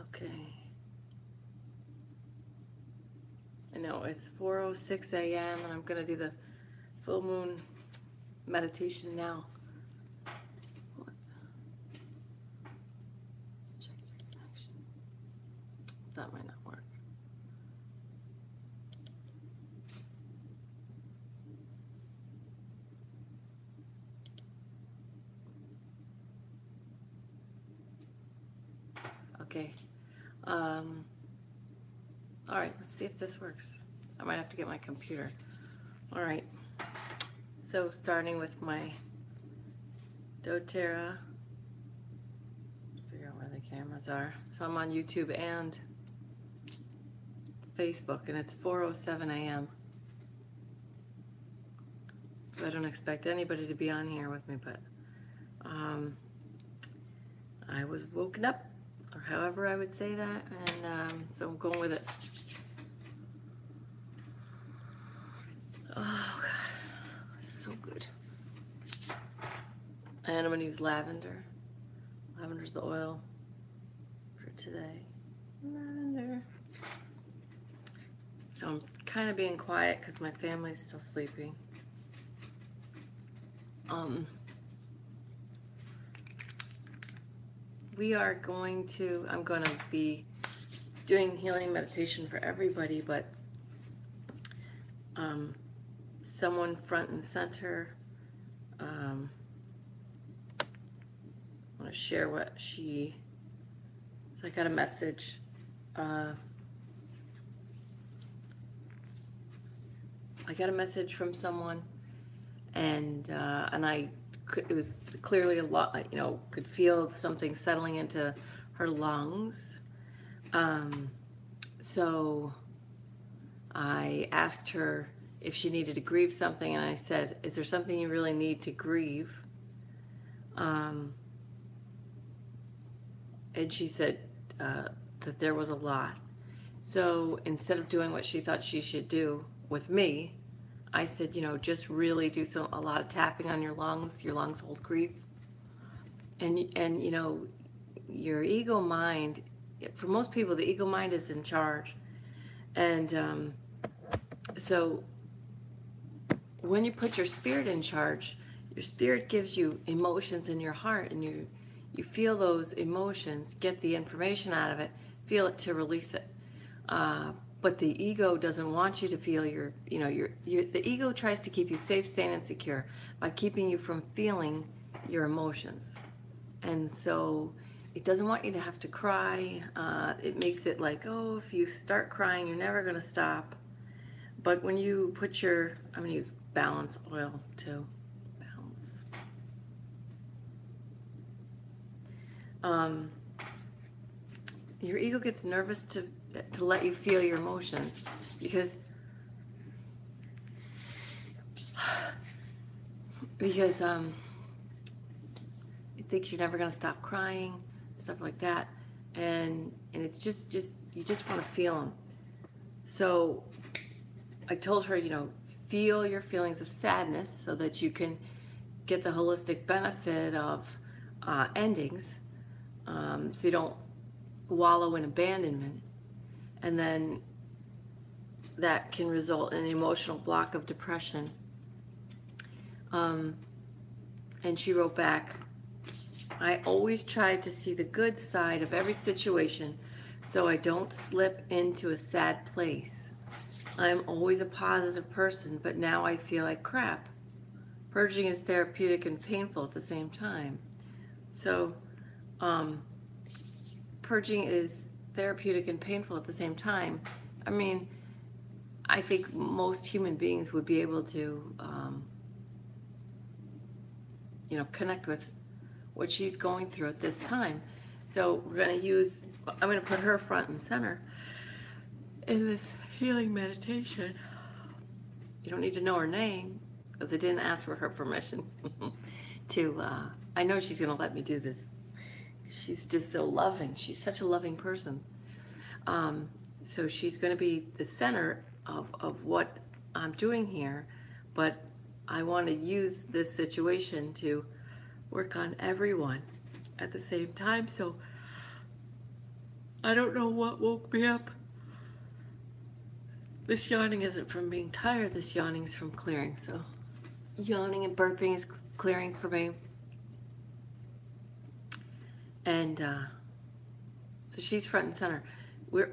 Okay. I know it's 4:06 a.m. and I'm gonna do the full moon meditation now. What? Let's check your connection. That might not work. Okay. All right, let's see if this works. I might have to get my computer. All right. So starting with my doTERRA. Figure out where the cameras are. So I'm on YouTube and Facebook, and it's 4:07 a.m. So I don't expect anybody to be on here with me, but I was woken up, or however I would say that, and so I'm going with it. Oh God, so good. And I'm gonna use lavender. Lavender's the oil for today. Lavender. So I'm kind of being quiet because my family's still sleeping. I'm going to be doing healing meditation for everybody, but someone front and center. I want to share what so I got a message. I got a message from someone, and it was clearly a lot, could feel something settling into her lungs. So I asked her if she needed to grieve something, and I said, is there something you really need to grieve? And she said that there was a lot. So instead of doing what she thought she should do with me, I said, just really do a lot of tapping on your lungs. Your lungs hold grief. And your ego mind, for most people, the ego mind is in charge. And so when you put your spirit in charge, your spirit gives you emotions in your heart, and you feel those emotions, get the information out of it, feel it to release it. But the ego doesn't want you to feel the ego tries to keep you safe, sane, and secure by keeping you from feeling your emotions. And so it doesn't want you to have to cry. It makes it like, oh, if you start crying, you're never going to stop. But when you put I'm going to use balance oil too. Balance. Your ego gets nervous to let you feel your emotions because it thinks you're never going to stop crying, stuff like that, and it's just you just want to feel them. So I told her, feel your feelings of sadness so that you can get the holistic benefit of endings, so you don't wallow in abandonment, and then that can result in an emotional block of depression. And she wrote back, I always try to see the good side of every situation so I don't slip into a sad place. I'm always a positive person, but now I feel like crap. Purging is therapeutic and painful at the same time. So, purging is therapeutic and painful at the same time. I mean, I think most human beings would be able to, connect with what she's going through at this time. So I'm going to put her front and center in this healing meditation. You don't need to know her name because I didn't ask for her permission I know she's going to let me do this. She's just so loving. She's such a loving person. So she's going to be the center of what I'm doing here, but I want to use this situation to work on everyone at the same time. So I don't know what woke me up. This yawning isn't from being tired, this yawning is from clearing. So yawning and burping is clearing for me. And so she's front and center. We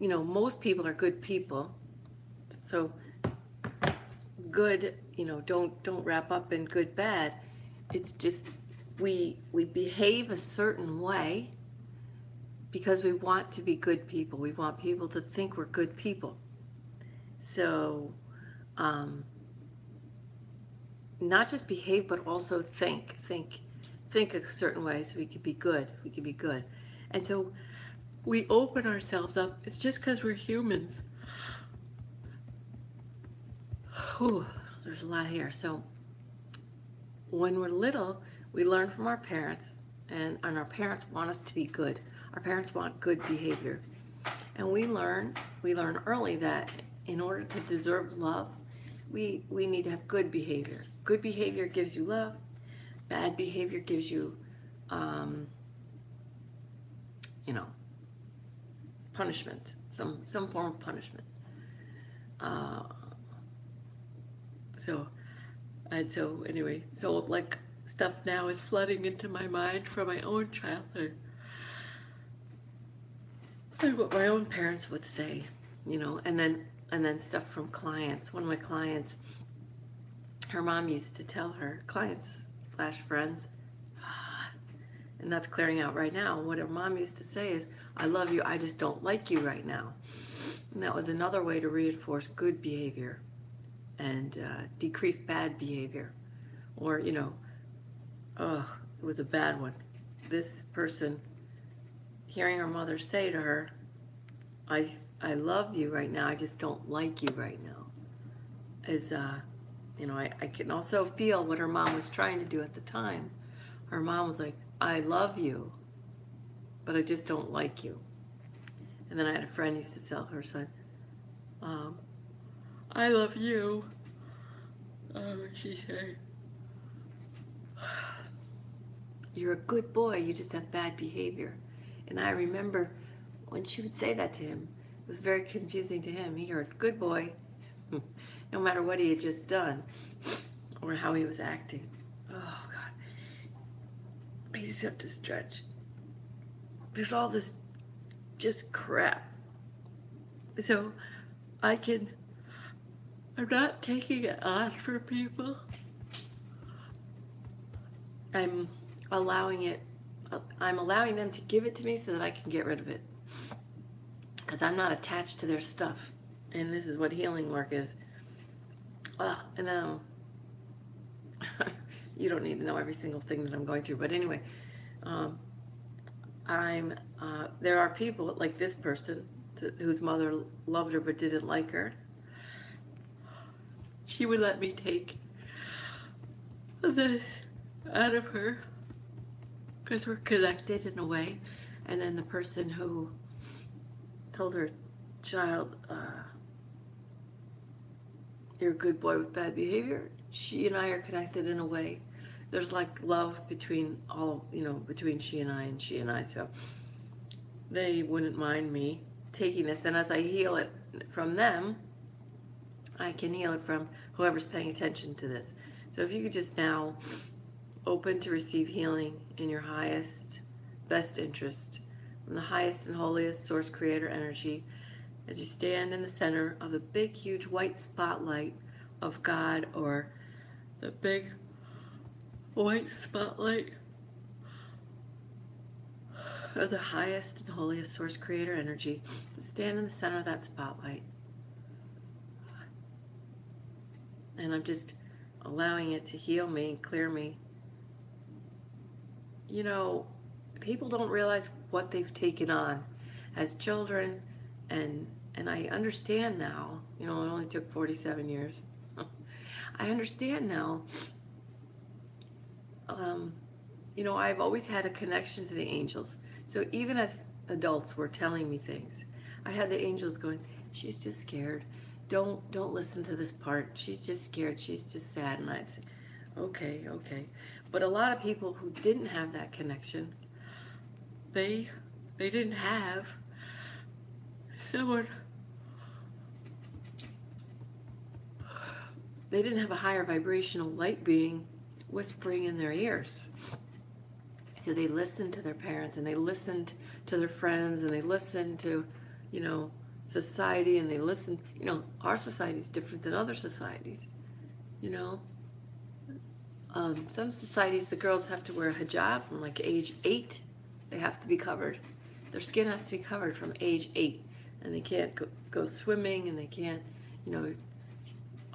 most people are good people. So good, don't wrap up in good, bad. It's just we behave a certain way because we want to be good people. We want people to think we're good people. So, not just behave, but also think a certain way so we could be good. We could be good. And so we open ourselves up. It's just because we're humans. Whew, there's a lot here. So when we're little, we learn from our parents, and our parents want us to be good. Our parents want good behavior. And we learn early that in order to deserve love, we need to have good behavior. Good behavior gives you love. Bad behavior gives you, punishment, some form of punishment. So anyway, like stuff now is flooding into my mind from my own childhood and what my own parents would say, and then stuff from clients. One of my clients, her mom used to tell her clients / friends, and that's clearing out right now. What her mom used to say is, "I love you, I just don't like you right now." And that was another way to reinforce good behavior and decrease bad behavior. Or, it was a bad one. This person, hearing her mother say to her, I love you right now, I just don't like you right now, is, I can also feel what her mom was trying to do at the time. Her mom was like, I love you, but I just don't like you. And then I had a friend who used to tell her son, I love you. She said, you're a good boy, you just have bad behavior. And I remember when she would say that to him, it was very confusing to him. He heard good boy, no matter what he had just done or how he was acting. Oh, God. I just have to stretch. There's all this just crap. So I'm not taking it on for people. I'm allowing them to give it to me so that I can get rid of it. Because I'm not attached to their stuff. And this is what healing work is. And then you don't need to know every single thing that I'm going through. But anyway, there are people like this person whose mother loved her but didn't like her. She would let me take this out of her because we're connected in a way. And then the person who told her child, you're a good boy with bad behavior, she and I are connected in a way. There's like love between between she and I. So they wouldn't mind me taking this. And as I heal it from them, I can heal it from whoever's paying attention to this. So if you could just now open to receive healing in your highest, best interest from the highest and holiest source creator energy as you stand in the center of the big, huge white spotlight of God, or the big white spotlight of the highest and holiest source creator energy. Stand in the center of that spotlight. And I'm just allowing it to heal me, clear me. People don't realize what they've taken on as children, and I understand now. It only took 47 years. I understand now. I've always had a connection to the angels. So even as adults were telling me things, I had the angels going, she's just scared. Don't listen to this part. She's just scared. She's just sad. And I'd say, okay. But a lot of people who didn't have that connection, they they didn't have someone, they didn't have a higher vibrational light being whispering in their ears. So they listened to their parents, and they listened to their friends, and they listened to, society, and they listened, our society is different than other societies, you know. Some societies, the girls have to wear a hijab from like age 8. They have to be covered. Their skin has to be covered from age 8. And they can't go swimming, and they can't,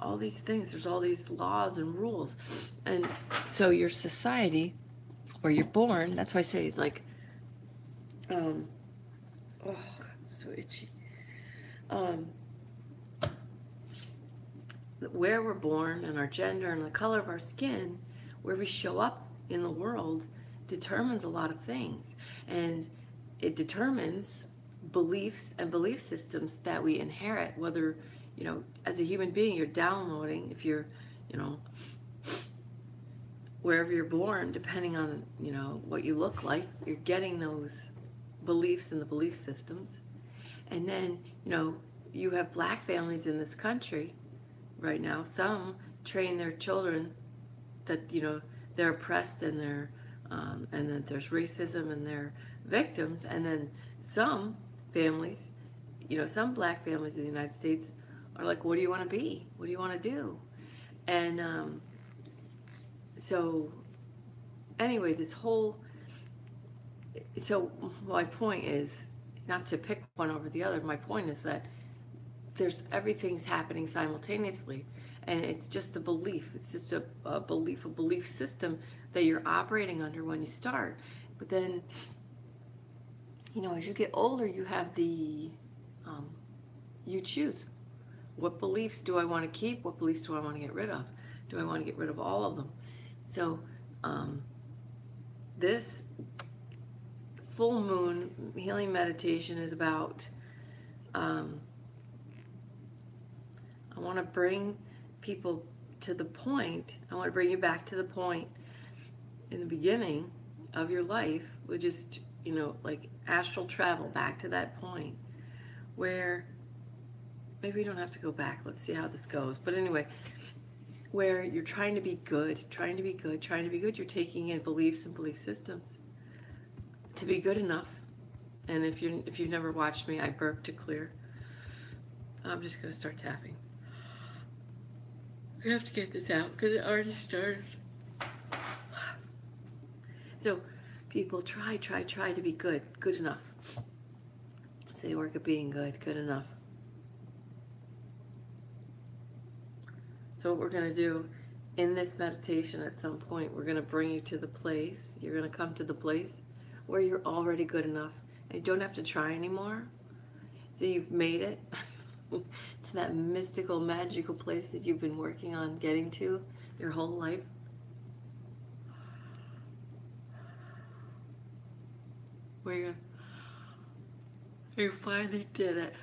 all these things. There's all these laws and rules. And so your society, where you're born, that's why I say, like, oh, God, I'm so itchy. Where we're born and our gender and the color of our skin, where we show up in the world, determines a lot of things. And it determines beliefs and belief systems that we inherit, whether, as a human being, you're downloading, if you're, wherever you're born, depending on, what you look like, you're getting those beliefs and the belief systems. And then, you have black families in this country right now. Some train their children that, they're oppressed, and they're, and then there's racism, and they're victims. And then some families, some black families in the United States are like, what do you want to be? What do you want to do? And so anyway, so my point is, not to pick one over the other, my point is that everything's happening simultaneously, and it's just a belief. It's just a belief system that you're operating under when you start. But then, as you get older, you have you choose. What beliefs do I want to keep? What beliefs do I want to get rid of? Do I want to get rid of all of them? So this full moon healing meditation is about, I want to bring people to the point, I want to bring you back to the point in the beginning of your life, which is, like astral travel back to that point where, maybe we don't have to go back, let's see how this goes, but anyway, where you're trying to be good, you're taking in beliefs and belief systems to be good enough. And if you've never watched me, I burp to clear. I'm just going to start tapping. I have to get this out because it already started. So people try to be good enough. So they work at being good enough. So what we're going to do in this meditation, at some point, we're going to bring you to the place, you're going to come to the place where you're already good enough, and you don't have to try anymore. So you've made it to that mystical, magical place that you've been working on getting to your whole life. Where you finally did it.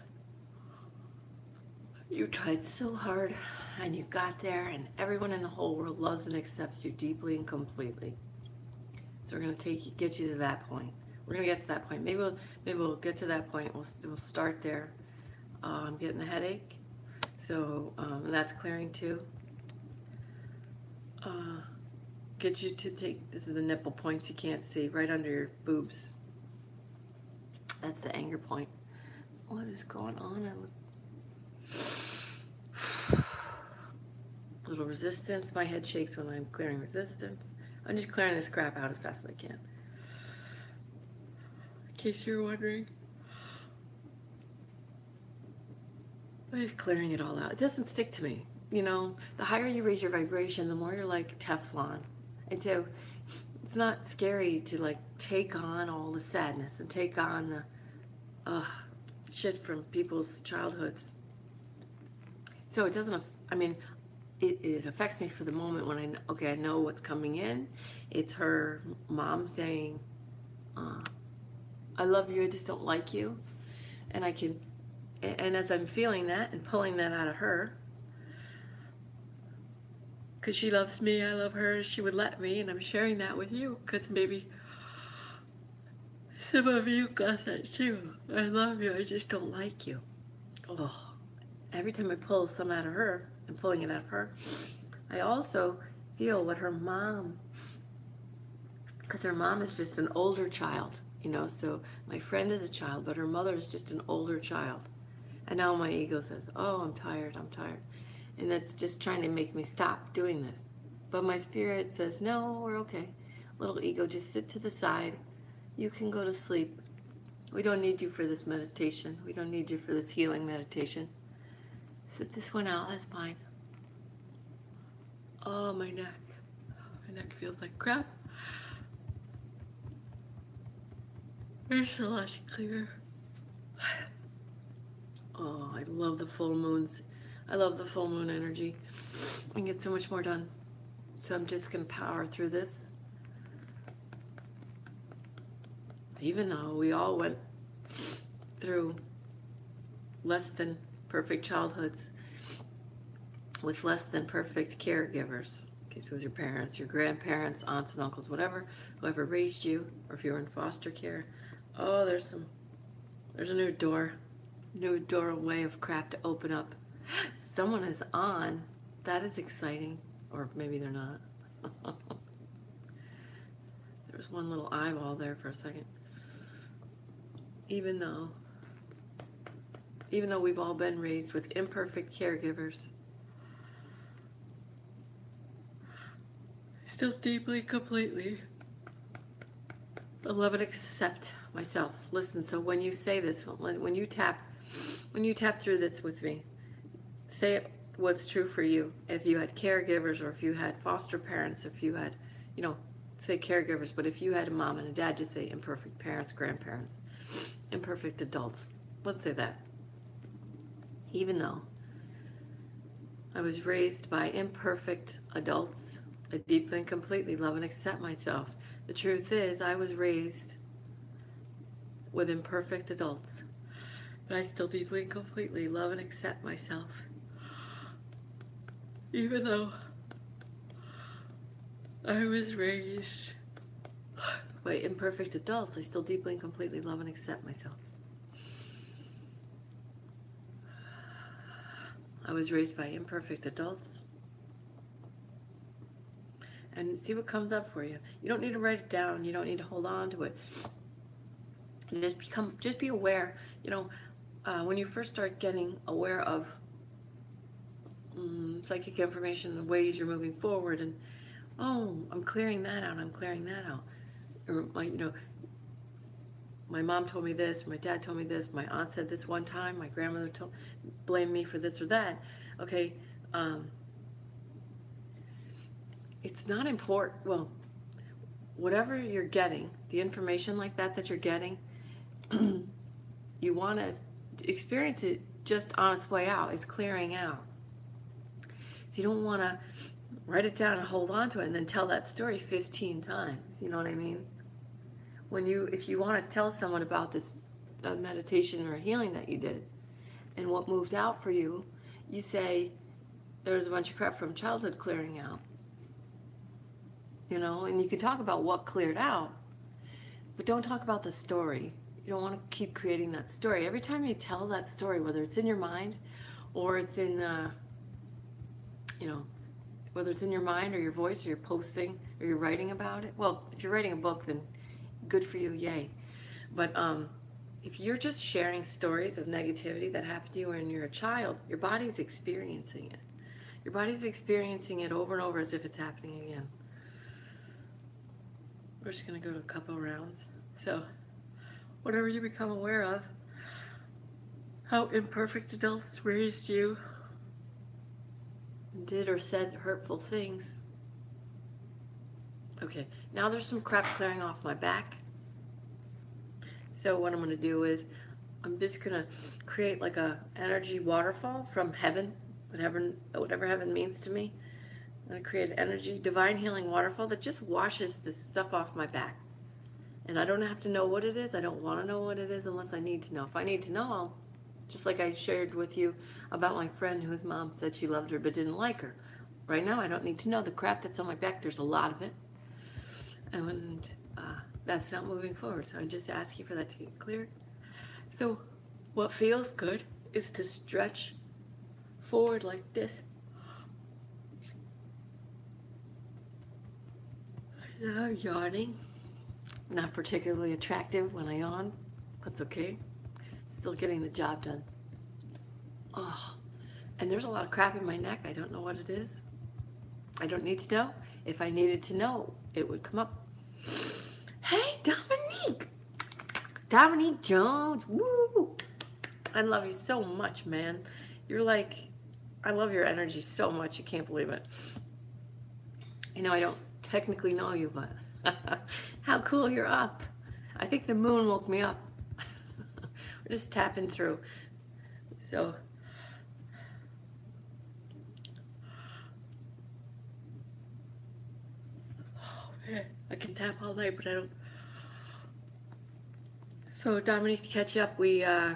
You tried so hard, and you got there, and everyone in the whole world loves and accepts you deeply and completely. So we're going to get you to that point. We're going to get to that point. Maybe we'll get to that point. We'll start there. I'm getting a headache, so and that's clearing too. Get you to take, this is the nipple points you can't see, right under your boobs. That's the anger point. What is going on? A little resistance. My head shakes when I'm clearing resistance. I'm just clearing this crap out as fast as I can. In case you're wondering. I'm just clearing it all out. It doesn't stick to me. The higher you raise your vibration, the more you're like Teflon. And so it's not scary to like take on all the sadness and take on the shit from people's childhoods. So it doesn't, it affects me for the moment when I know what's coming in. It's her mom saying, I love you, I just don't like you. And as I'm feeling that and pulling that out of her, because she loves me, I love her, she would let me, and I'm sharing that with you because maybe Some of you got that too. I love you, I just don't like you. Oh, every time I pull some out of her, I'm pulling it out of her, I also feel what her mom, because her mom is just an older child, so my friend is a child, but her mother is just an older child. And now my ego says, oh, I'm tired. And that's just trying to make me stop doing this. But my spirit says, no, we're okay. Little ego, just sit to the side. You can go to sleep. We don't need you for this meditation. We don't need you for this healing meditation. Sit this one out, that's fine. Oh, my neck. My neck feels like crap. It's a lot clearer. Oh, I love the full moons. I love the full moon energy. I can get so much more done. So I'm just going to power through this. Even though we all went through less than perfect childhoods with less than perfect caregivers. Okay, so it was your parents, your grandparents, aunts and uncles, whoever raised you, or if you were in foster care. Oh, there's a new doorway of crap to open up. Someone is on. That is exciting. Or maybe they're not. There was one little eyeball there for a second. Even though we've all been raised with imperfect caregivers, still deeply, completely, I love and accept myself. Listen, so when you say this, when you tap through this with me, say what's true for you. If you had caregivers, or if you had foster parents, if you had, say caregivers, but if you had a mom and a dad, just say imperfect parents, grandparents, imperfect adults. Let's say that. Even though I was raised by imperfect adults, I deeply and completely love and accept myself. The truth is, I was raised with imperfect adults, but I still deeply and completely love and accept myself. Even though I was raised by imperfect adults, I still deeply and completely love and accept myself. I was raised by imperfect adults. And see what comes up for you. You don't need to write it down. You don't need to hold on to it. Just be aware. When you first start getting aware of psychic information, the ways you're moving forward, and I'm clearing that out. Or my mom told me this, my dad told me this, my aunt said this one time, my grandmother blamed me for this or that. Okay, it's not important. Well, whatever you're getting, the information like that you're getting, you want to experience it just on its way out. It's clearing out. So you don't want to write it down and hold on to it and then tell that story 15 times. You know what I mean? If you want to tell someone about this meditation or healing that you did and what moved out for you, you say there's a bunch of crap from childhood clearing out. And you can talk about what cleared out, but don't talk about the story. You don't want to keep creating that story. Every time you tell that story, whether it's in your mind or it's in, whether it's in your mind or your voice, or you're posting or you're writing about it. Well, if you're writing a book, then good for you, yay. But if you're just sharing stories of negativity that happened to you when you're a child, your body's experiencing it. Your body's experiencing it over and over as if it's happening again. We're just going to go to a couple rounds. So, whatever you become aware of, how imperfect adults raised you, did or said hurtful things. Okay, now there's some crap clearing off my back. So what I'm going to do is, I'm just going to create like a energy waterfall from heaven, whatever heaven means to me. I'm going to create an energy, divine healing waterfall that just washes this stuff off my back. And I don't have to know what it is. I don't want to know what it is unless I need to know. If I need to know, I'll, just like I shared with you about my friend whose mom said she loved her but didn't like her. Right now, I don't need to know the crap that's on my back. There's a lot of it. And that's not moving forward. So I'm just asking for that to get cleared. So what feels good is to stretch forward like this. Now I'm yawning. Not particularly attractive when I yawn. That's okay. Still getting the job done. Oh, and there's a lot of crap in my neck. I don't know what it is. I don't need to know. If I needed to know, it would come up. Hey, Dominique! Dominique Jones. Woo! I love you so much, man. You're like, I love your energy so much. You can't believe it. You know, I don't technically know you, but how cool you're up. I think the moon woke me up. We're just tapping through. So, oh man, I can tap all night, but I don't. So, Dominique, to catch up, I'm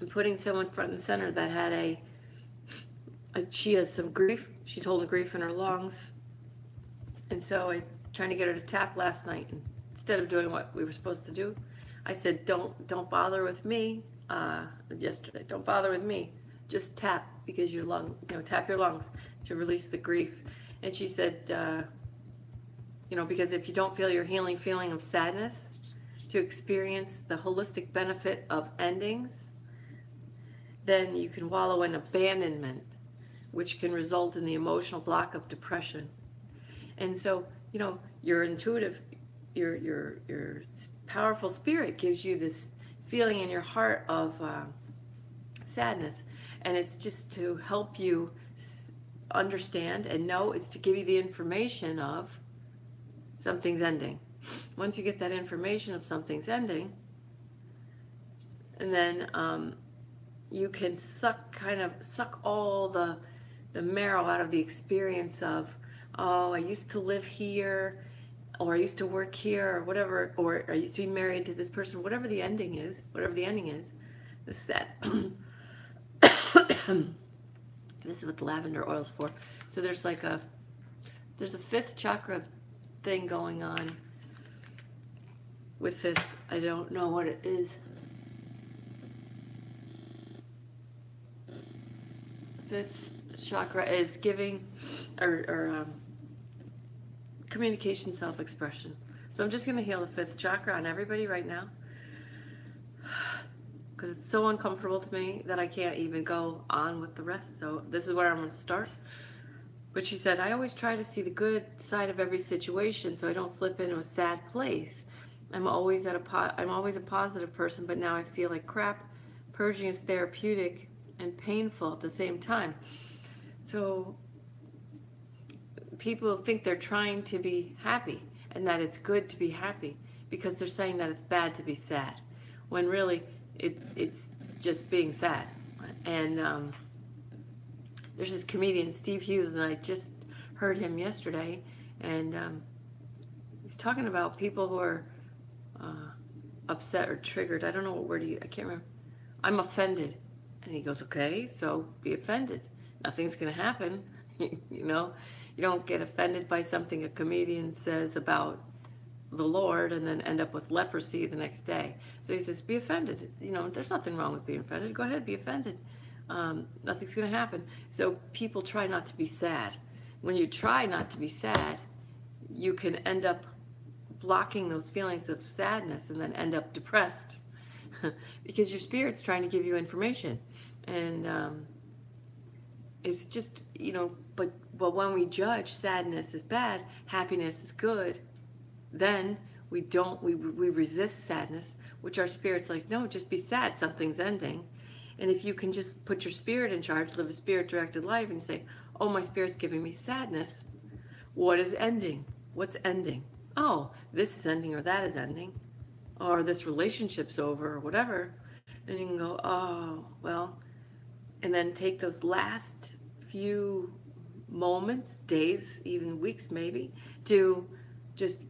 putting someone front and center that had she has some grief. She's holding grief in her lungs. And so I trying to get her to tap last night. And instead of doing what we were supposed to do, I said, don't bother with me yesterday. Don't bother with me. Just tap because tap your lungs to release the grief. And she said, because if you don't feel your healing feeling of sadness, to experience the holistic benefit of endings, then you can wallow in abandonment, which can result in the emotional block of depression. And so, your intuitive, your powerful spirit gives you this feeling in your heart of sadness. And it's just to help you understand and know, it's to give you the information of something's ending. Once you get that information of something's ending, and then you can suck all the marrow out of the experience of, oh, I used to live here, or I used to work here, or whatever, or I used to be married to this person, whatever the ending is, the sad. This is what the lavender oil's for. So there's a fifth chakra thing going on with this. I don't know what it is. Fifth chakra is giving or communication, self-expression. So I'm just going to heal the fifth chakra on everybody right now, because it's so uncomfortable to me that I can't even go on with the rest. So this is where I'm going to start. But she said, I always try to see the good side of every situation so I don't slip into a sad place. I'm always a positive person, but now I feel like crap. Purging is therapeutic and painful at the same time. So people think they're trying to be happy and that it's good to be happy because they're saying that it's bad to be sad, when really it's just being sad. And there's this comedian, Steve Hughes, and I just heard him yesterday, and he's talking about people who are upset or triggered. I don't know what word I can't remember. I'm offended. And he goes, okay, so be offended. Nothing's going to happen. You don't get offended by something a comedian says about the Lord and then end up with leprosy the next day. So he says, be offended. There's nothing wrong with being offended. Go ahead, be offended. Nothing's going to happen. So people try not to be sad. When you try not to be sad, you can end up blocking those feelings of sadness and then end up depressed because your spirit's trying to give you information. And it's just, but when we judge sadness is bad, happiness is good, then we resist sadness, which our spirit's like, no, just be sad, something's ending. And if you can just put your spirit in charge, live a spirit-directed life, and say, oh, my spirit's giving me sadness. What is ending? What's ending? Oh, this is ending, or that is ending, or this relationship's over, or whatever. And you can go, oh, well, and then take those last few moments, days, even weeks maybe, to just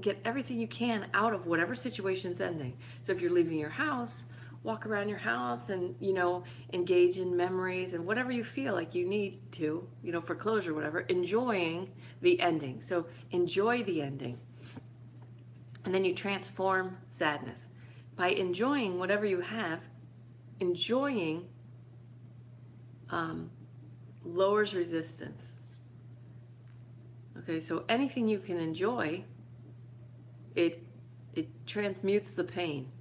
get everything you can out of whatever situation's ending. So if you're leaving your house, walk around your house and, engage in memories and whatever you feel like you need to, for closure, whatever, enjoying the ending. So enjoy the ending. And then you transform sadness. By enjoying whatever you have, enjoying lowers resistance. Okay, so anything you can enjoy, it transmutes the pain.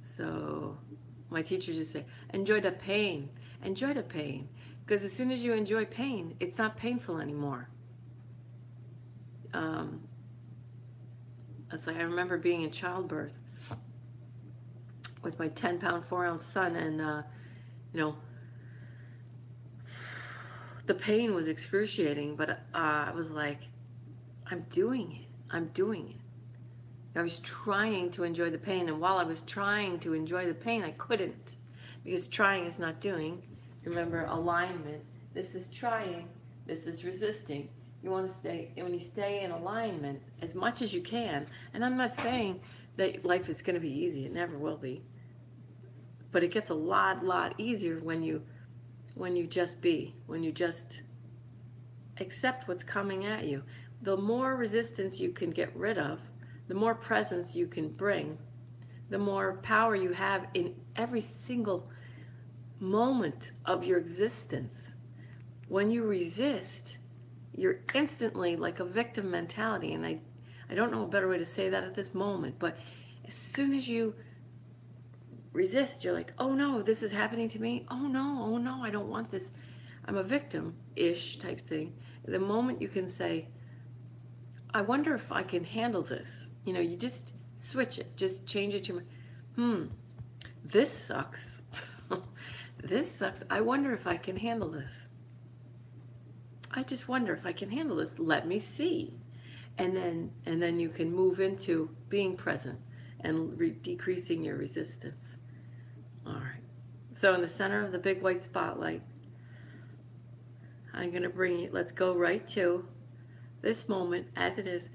So my teachers just say, enjoy the pain. Enjoy the pain. Because as soon as you enjoy pain, it's not painful anymore. It's like I remember being in childbirth with my 10-pound, 4-ounce son, and, the pain was excruciating, but I was like, I'm doing it. I'm doing it. I was trying to enjoy the pain, and while I was trying to enjoy the pain, I couldn't, because trying is not doing. Remember, alignment. This is trying. This is resisting. You want to stay, when you stay in alignment as much as you can, and I'm not saying that life is going to be easy. It never will be. But it gets a lot easier when you just be, when you just accept what's coming at you. The more resistance you can get rid of, the more presence you can bring, the more power you have in every single moment of your existence. When you resist, you're instantly like a victim mentality, and I don't know a better way to say that at this moment, but as soon as you resist, you're like, oh no, this is happening to me. Oh no, I don't want this. I'm a victim-ish type thing. The moment you can say, I wonder if I can handle this. You just switch it. Just change it to, this sucks. This sucks. I wonder if I can handle this. I just wonder if I can handle this. Let me see. And then you can move into being present and decreasing your resistance. All right. So in the center of the big white spotlight, I'm going to bring you, let's go right to this moment as it is.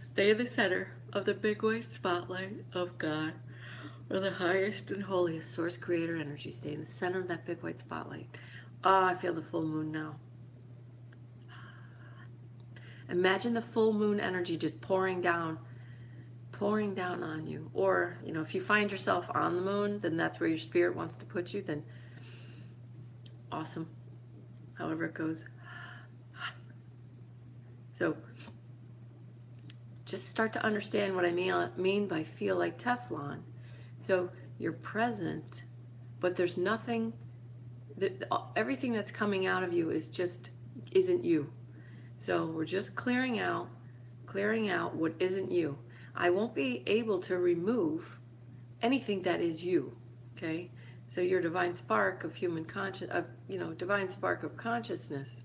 Stay in the center of the big white spotlight of God, or the highest and holiest source creator energy. Stay in the center of that big white spotlight. Oh, I feel the full moon now. Imagine the full moon energy just pouring down on you. Or, if you find yourself on the moon, then that's where your spirit wants to put you, then awesome. However it goes. So just start to understand what I mean by feel like Teflon. So you're present, but there's nothing, everything that's coming out of you isn't you. So we're just clearing out what isn't you. I won't be able to remove anything that is you, okay? So your divine spark of divine spark of consciousness,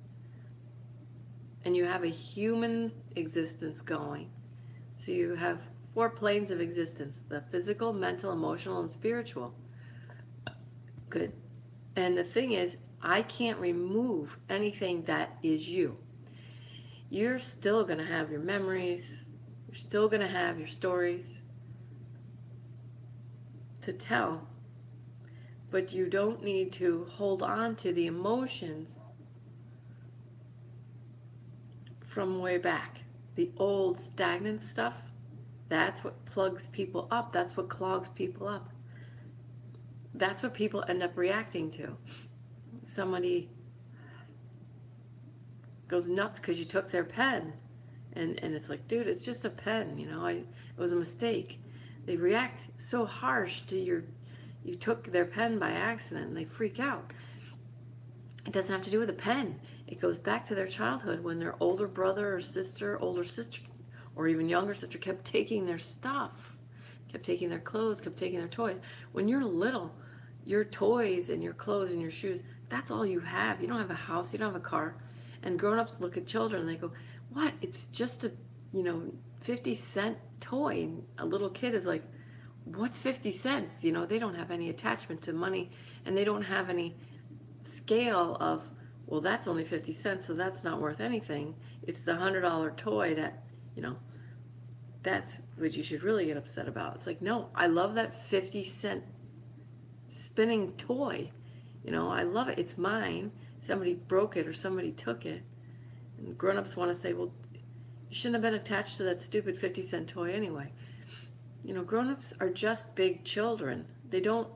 and you have a human existence going. So you have 4 planes of existence: the physical, mental, emotional, and spiritual. Good. And the thing is, I can't remove anything that is you. You're still going to have your memories. You're still going to have your stories to tell. But you don't need to hold on to the emotions from way back. The old stagnant stuff, that's what plugs people up. That's what clogs people up. That's what people end up reacting to. Somebody goes nuts because you took their pen. And it's like, dude, it's just a pen, it was a mistake. They react so harsh to you took their pen by accident, and they freak out. It doesn't have to do with a pen. It goes back to their childhood when their older brother or sister, older sister, or even younger sister kept taking their stuff, kept taking their clothes, kept taking their toys. When you're little, your toys and your clothes and your shoes, that's all you have. You don't have a house, you don't have a car. And grown-ups look at children and they go, what? It's just a, 50-cent toy. And a little kid is like, what's 50 cents? They don't have any attachment to money, and they don't have any scale of, well, that's only 50 cents, so that's not worth anything. It's the $100 toy that, that's what you should really get upset about. It's like, no, I love that 50-cent spinning toy. I love it. It's mine. Somebody broke it or somebody took it. And grown-ups want to say, well, you shouldn't have been attached to that stupid 50-cent toy anyway. Grown-ups are just big children. They don't,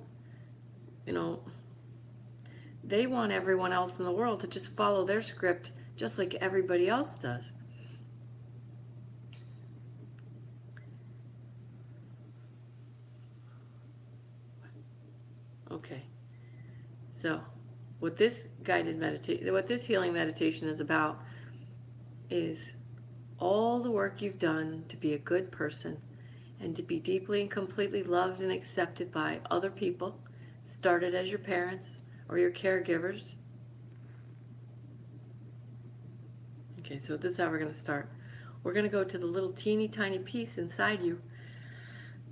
they want everyone else in the world to just follow their script just like everybody else does. Okay. So, what this healing meditation is about is all the work you've done to be a good person and to be deeply and completely loved and accepted by other people, started as your parents or your caregivers. Okay, so this is how we're going to start. We're going to go to the little teeny tiny piece inside you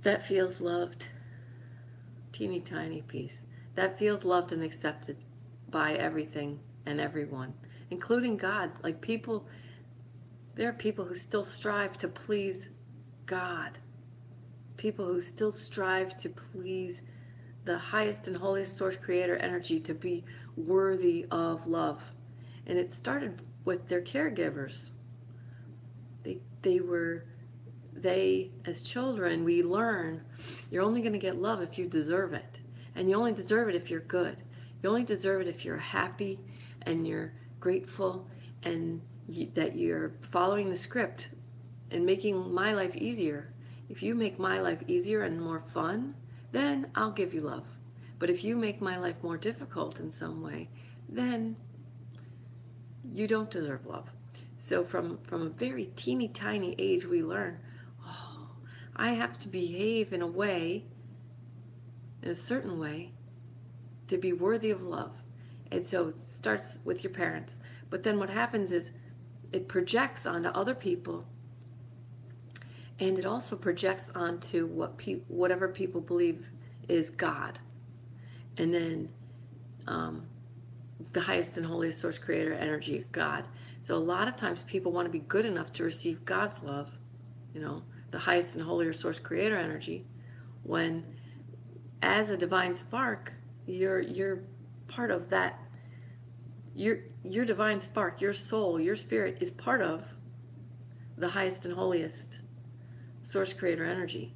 that feels loved. Teeny tiny piece that feels loved and accepted by everything and everyone, including God. Like there are people who still strive to please God. People who still strive to please the highest and holiest source creator energy, to be worthy of love. And it started with their caregivers. They as children, we learn you're only going to get love if you deserve it. And you only deserve it if you're good. You only deserve it if you're happy and you're grateful and that you're following the script and making my life easier. If you make my life easier and more fun, then I'll give you love. But if you make my life more difficult in some way, then you don't deserve love. So from a very teeny tiny age, we learn, oh, I have to behave in a certain way, to be worthy of love. And so it starts with your parents. But then what happens is it projects onto other people, and it also projects onto whatever people believe is God. And then the highest and holiest source creator energy, God. So a lot of times people want to be good enough to receive God's love, the highest and holiest source creator energy, when as a divine spark, you're part of that. Your divine spark, your soul, your spirit is part of the highest and holiest source creator energy.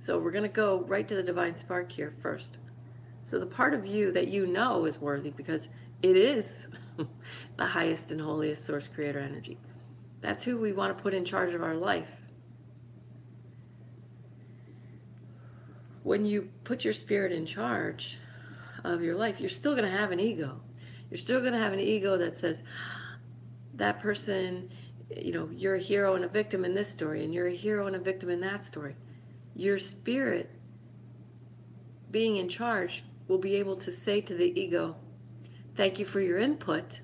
So we're going to go right to the divine spark here first. So the part of you that you know is worthy because it is the highest and holiest source creator energy. That's who we want to put in charge of our life. When you put your spirit in charge of your life, you're still going to have an ego. You're still going to have an ego that says, that person, you're a hero and a victim in this story, and you're a hero and a victim in that story. Your spirit, being in charge, will be able to say to the ego, thank you for your input,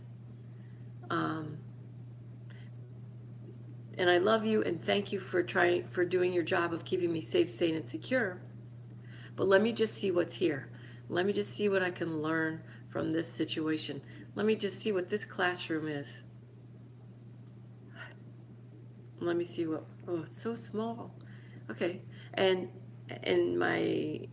and I love you, and thank you for doing your job of keeping me safe, sane, and secure. But let me just see what's here. Let me just see what I can learn from this situation. Let me just see what this classroom is. Let me see it's so small. Okay. And my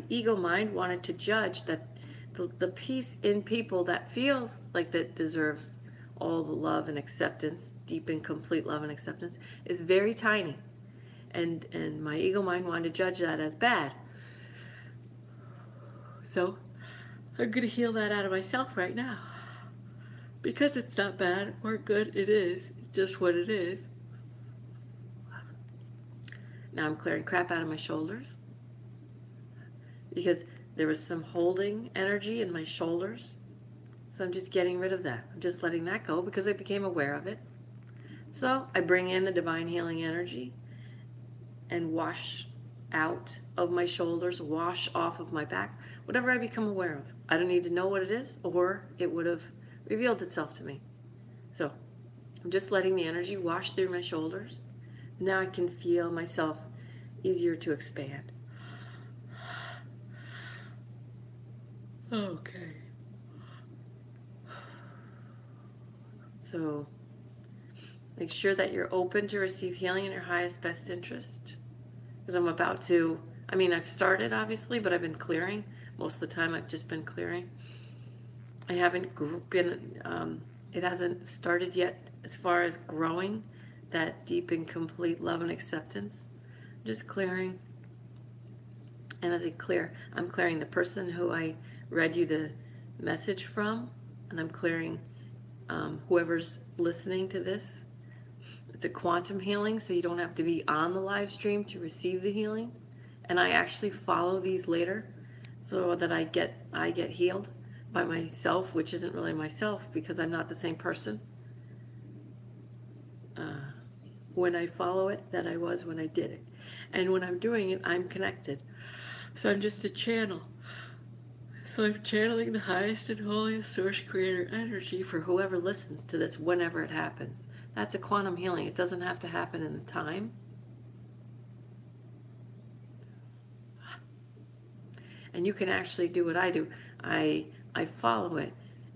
ego mind wanted to judge that the piece in people that feels like that deserves all the love and acceptance, deep and complete love and acceptance, is very tiny. And my ego mind wanted to judge that as bad. So I'm going to heal that out of myself right now. Because it's not bad or good, it is. It's just what it is. Now I'm clearing crap out of my shoulders. Because there was some holding energy in my shoulders. So I'm just getting rid of that. I'm just letting that go because I became aware of it. So I bring in the divine healing energy and wash out of my shoulders, wash off of my back, whatever I become aware of. I don't need to know what it is, or it would have revealed itself to me. So I'm just letting the energy wash through my shoulders. Now I can feel myself easier to expand. Okay. So Make sure that you're open to receive healing in your highest best interest. Because I've started obviously, but I've been clearing. Most of the time I've just been clearing. I haven't it hasn't started yet as far as growing that deep and complete love and acceptance. I'm just clearing. And as I clear, I'm clearing the person who I read you the message from, and I'm clearing whoever's listening to this. It's a quantum healing, so you don't have to be on the live stream to receive the healing. And I actually follow these later so that I get healed by myself, which isn't really myself because I'm not the same person when I follow it that I was when I did it. And when I'm doing it, I'm connected. So I'm just a channel. So I'm channeling the highest and holiest source creator energy for whoever listens to this whenever it happens. That's a quantum healing. It doesn't have to happen in the time. And you can actually do what I do. I follow it,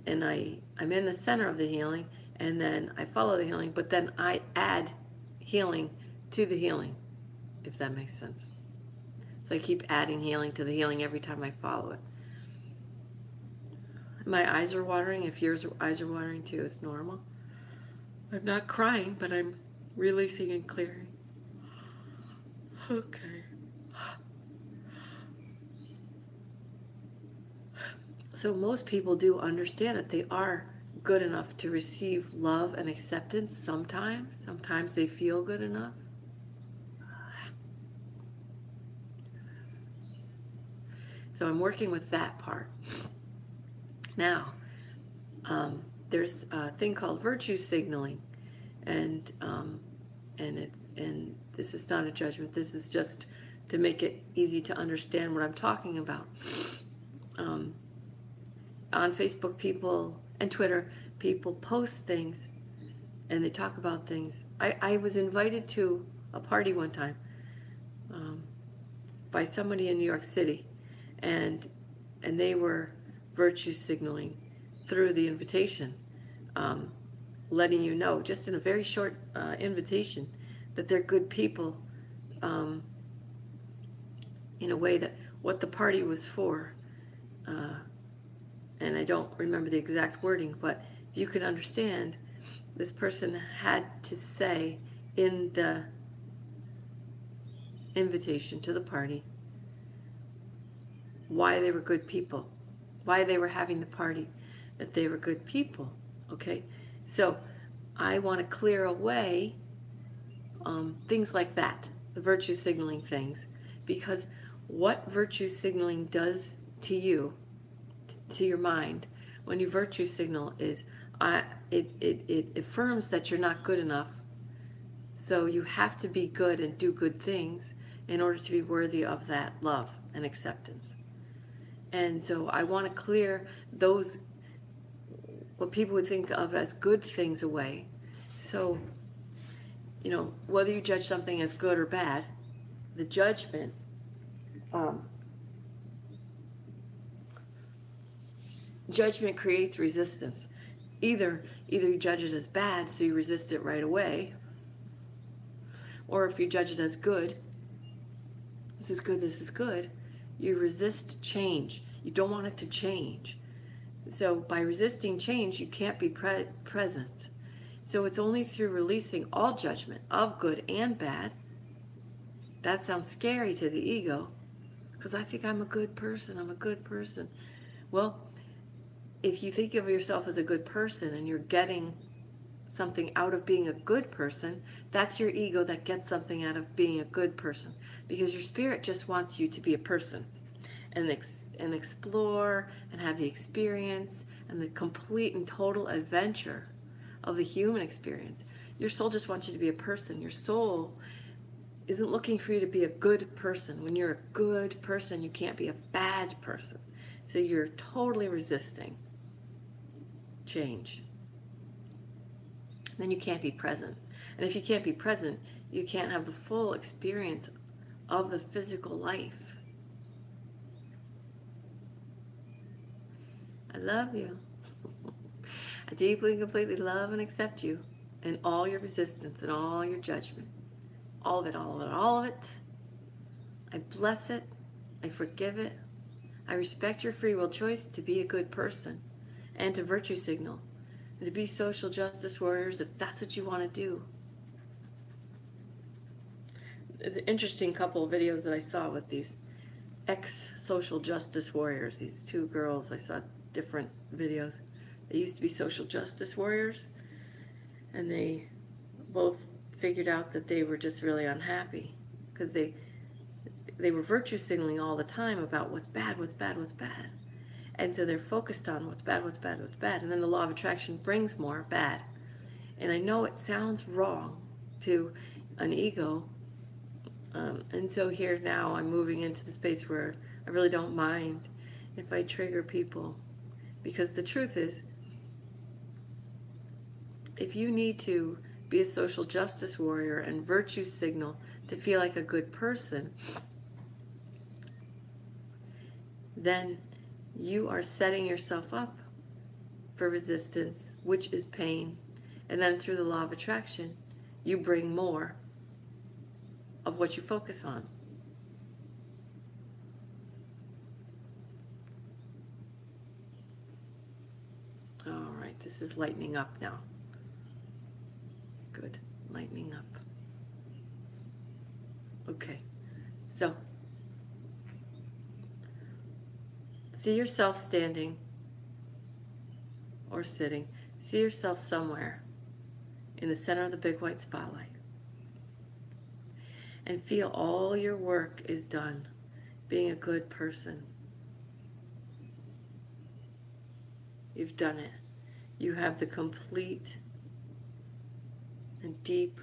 and I'm in the center of the healing, and then I follow the healing, but then I add healing to the healing, if that makes sense. So I keep adding healing to the healing every time I follow it. My eyes are watering. If your eyes are watering too, it's normal. I'm not crying, but I'm releasing and clearing. Okay. So most people do understand that they are good enough to receive love and acceptance sometimes. Sometimes they feel good enough. So I'm working with that part. Now, there's a thing called virtue signaling, and this is not a judgment. This is just to make it easy to understand what I'm talking about. On Facebook, people and Twitter, people post things, and they talk about things. I was invited to a party one time by somebody in New York City, and they were virtue signaling through the invitation, letting you know, just in a very short invitation, that they're good people, in a way that what the party was for. And I don't remember the exact wording, but if you can understand, this person had to say in the invitation to the party why they were good people, why they were having the party, that they were good people. Okay, so I want to clear away things like that, the virtue signaling things, because what virtue signaling does to you, to your mind, when you virtue signal is it affirms that you're not good enough. So you have to be good and do good things in order to be worthy of that love and acceptance. And so I want to clear those, what people would think of as good things, away. So, whether you judge something as good or bad, the judgment, judgment creates resistance. Either you judge it as bad, so you resist it right away, or if you judge it as good, this is good, you resist change. You don't want it to change. So by resisting change, you can't be present. So it's only through releasing all judgment of good and bad. That sounds scary to the ego, because I think I'm a good person. Well, if you think of yourself as a good person and you're getting something out of being a good person, that's your ego that gets something out of being a good person, because your spirit just wants you to be a person and explore and have the experience and the complete and total adventure of the human experience. Your soul just wants you to be a person. Your soul isn't looking for you to be a good person. When you're a good person, you can't be a bad person. So you're totally resisting change. Then you can't be present. And if you can't be present, you can't have the full experience of the physical life. I love you. I deeply and completely love and accept you. and all your resistance and all your judgment. All of it, all of it, all of it. I bless it. I forgive it. I respect your free will choice to be a good person and to virtue signal and to be social justice warriors if that's what you want to do. It's an interesting couple of videos that I saw with these ex-social justice warriors, these two girls. I saw different videos. They used to be social justice warriors, and they both figured out that they were just really unhappy because they were virtue signaling all the time about what's bad, what's bad, what's bad. And so they're focused on what's bad, what's bad, what's bad. And then the law of attraction brings more bad. And I know it sounds wrong to an ego. And so here now I'm moving into the space where I really don't mind if I trigger people. Because the truth is, if you need to be a social justice warrior and virtue signal to feel like a good person, then you are setting yourself up for resistance, which is pain. And then through the law of attraction, you bring more of what you focus on. All right, this is lightening up now. Good, lightening up. Okay, so see yourself standing or sitting. See yourself somewhere in the center of the big white spotlight. And feel all your work is done being a good person. You've done it. You have the complete and deep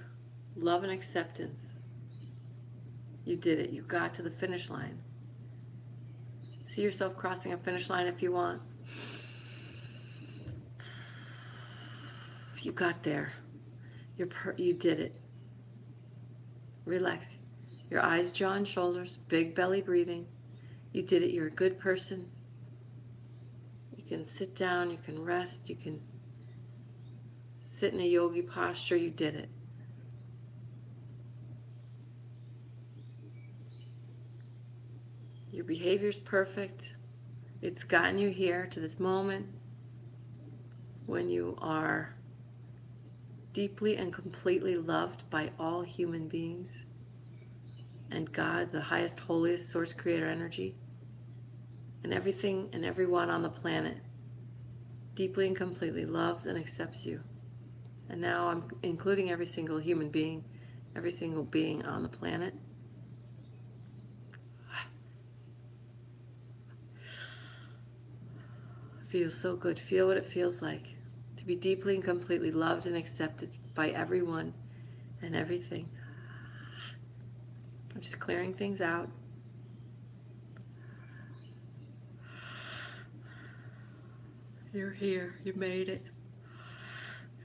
love and acceptance. You did it. You got to the finish line. See yourself crossing a finish line if you want. You got there. You did it. Relax. Your eyes, jaw, and shoulders. Big belly breathing. You did it. You're a good person. You can sit down. You can rest. You can sit in a yogi posture. You did it. Your behavior's perfect. It's gotten you here to this moment when you are deeply and completely loved by all human beings and God, the highest, holiest source creator energy, and everything and everyone on the planet deeply and completely loves and accepts you. And now I'm including every single human being, every single being on the planet. Feels so good. Feel what it feels like to be deeply and completely loved and accepted by everyone and everything. I'm just clearing things out. You're here. You made it.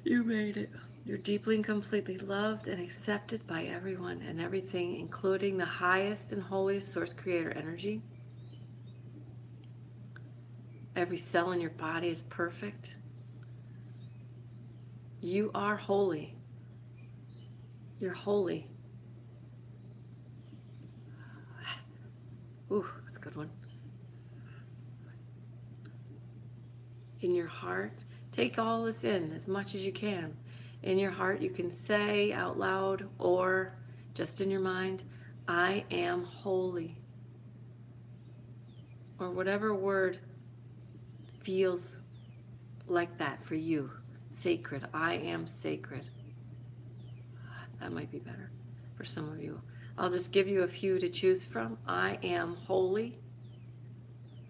You made it. You're deeply and completely loved and accepted by everyone and everything, including the highest and holiest source creator energy. Every cell in your body is perfect. You are holy. You're holy. Ooh, that's a good one. In your heart, take all this in as much as you can. In your heart, you can say out loud or just in your mind, I am holy. Or whatever word feels like that for you. Sacred. I am sacred. That might be better for some of you. I'll just give you a few to choose from. I am holy.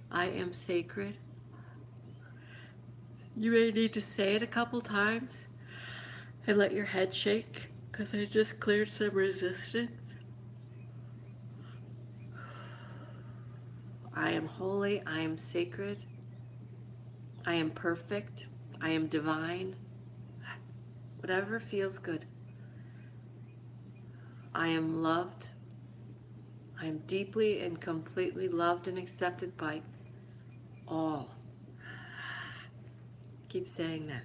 I am sacred. You may need to say it a couple times and let your head shake because I just cleared some resistance. I am holy. I am sacred. I am perfect. I am divine. Whatever feels good. I am loved. I am deeply and completely loved and accepted by all. Keep saying that.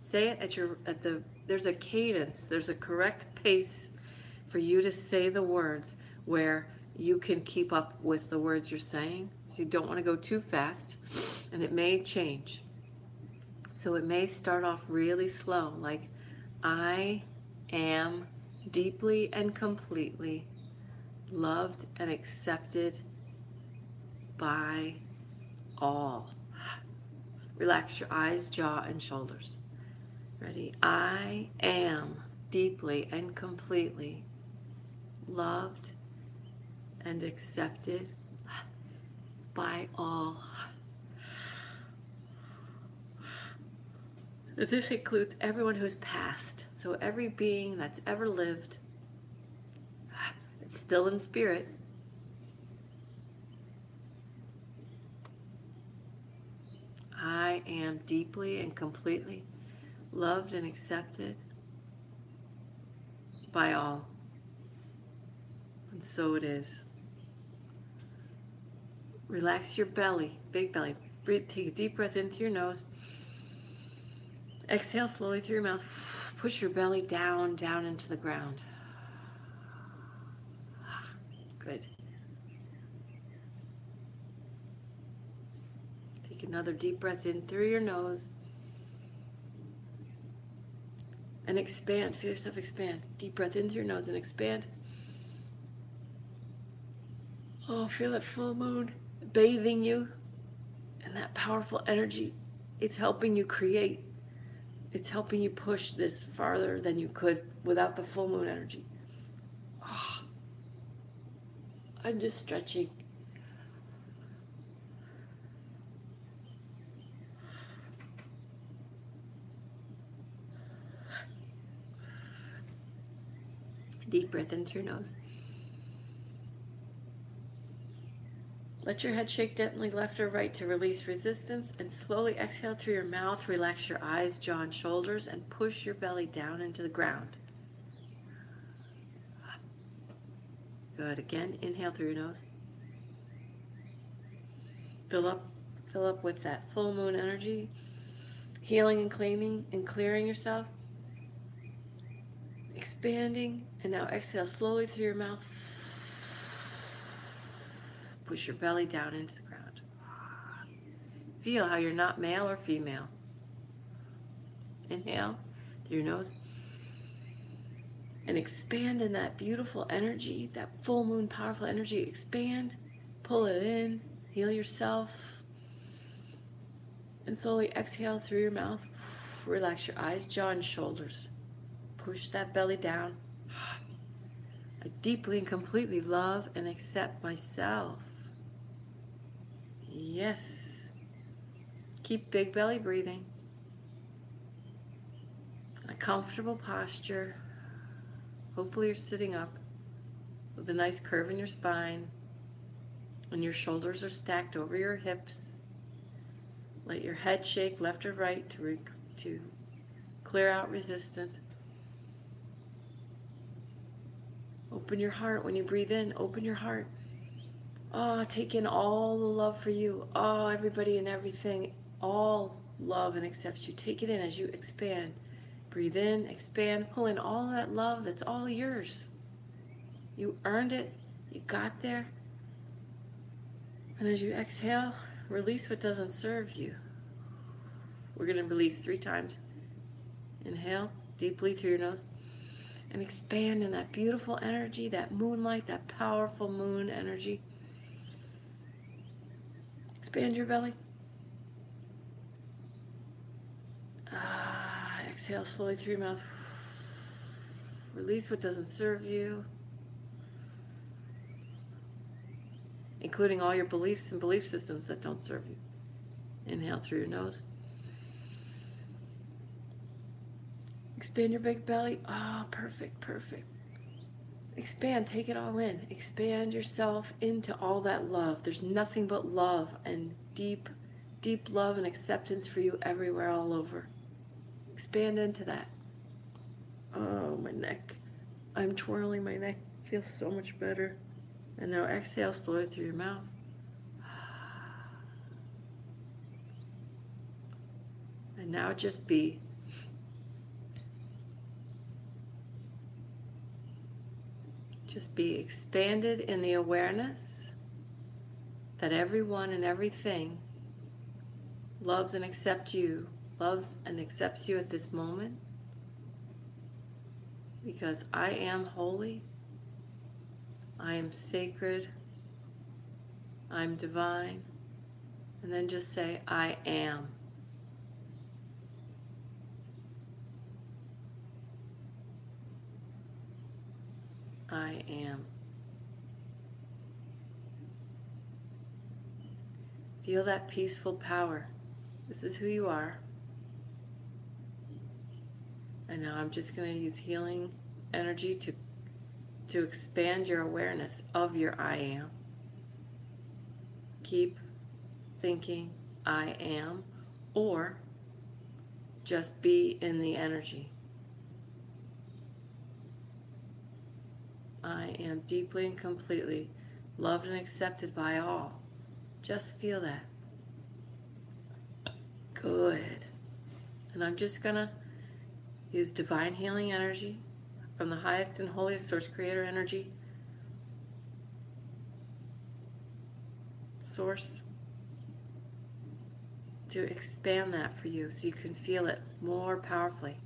Say it there's a cadence, there's a correct pace for you to say the words where you can keep up with the words you're saying. So you don't want to go too fast, and it may change. So it may start off really slow, like I am deeply and completely loved and accepted by all. Relax your eyes, jaw, and shoulders. Ready? I am deeply and completely loved and accepted by all. This includes everyone who's passed. So every being that's ever lived, it's still in spirit. I am deeply and completely loved and accepted by all. And so it is. Relax your belly, big belly. Breathe, take a deep breath in through your nose. Exhale slowly through your mouth. Push your belly down into the ground. Good. Take another deep breath in through your nose. And expand. Feel yourself expand. Deep breath in through your nose and expand. Oh, feel that full moon bathing you and that powerful energy. It's helping you create. It's helping you push this farther than you could without the full moon energy. Oh, I'm just stretching. Deep breath in through your nose. Let your head shake gently left or right to release resistance, and slowly exhale through your mouth. Relax your eyes, jaw, and shoulders, and push your belly down into the ground. Good. Again, inhale through your nose. Fill up with that full moon energy, healing and cleaning and clearing yourself. Expanding, and now exhale slowly through your mouth. Push your belly down into the ground. Feel how you're not male or female. Inhale through your nose. And expand in that beautiful energy, that full moon powerful energy. Expand, pull it in, heal yourself. And slowly exhale through your mouth. Relax your eyes, jaw, and shoulders. Push that belly down. I deeply and completely love and accept myself. Yes. Keep big belly breathing. A comfortable posture. Hopefully you're sitting up with a nice curve in your spine, and your shoulders are stacked over your hips. Let your head shake left or right to clear out resistance. Open your heart when you breathe in. Open your heart. Oh, take in all the love for you. Oh, everybody and everything. All love and accepts you. Take it in as you expand. Breathe in, expand, pull in all that love that's all yours. You earned it. You got there. And as you exhale, release what doesn't serve you. We're going to release 3 times. Inhale deeply through your nose. And expand in that beautiful energy, that moonlight, that powerful moon energy. Expand your belly. Exhale slowly through your mouth. Release what doesn't serve you, including all your beliefs and belief systems that don't serve you. Inhale through your nose. Expand your big belly. Oh, perfect, perfect. Expand, take it all in. Expand yourself into all that love. There's nothing but love and deep, deep love and acceptance for you everywhere, all over. Expand into that. Oh, my neck. I'm twirling my neck. Feels so much better. And now exhale slowly through your mouth. And now just be. Just be expanded in the awareness that everyone and everything loves and accepts you, loves and accepts you at this moment, because I am holy, I am sacred, I'm divine, and then just say, I am. I am. Feel that peaceful power. This is who you are. And now I'm just going to use healing energy to expand your awareness of your I am. Keep thinking I am, or just be in the energy. I am deeply and completely loved and accepted by all. Just feel that. Good. And I'm just going to use divine healing energy from the highest and holiest source creator energy source to expand that for you so you can feel it more powerfully.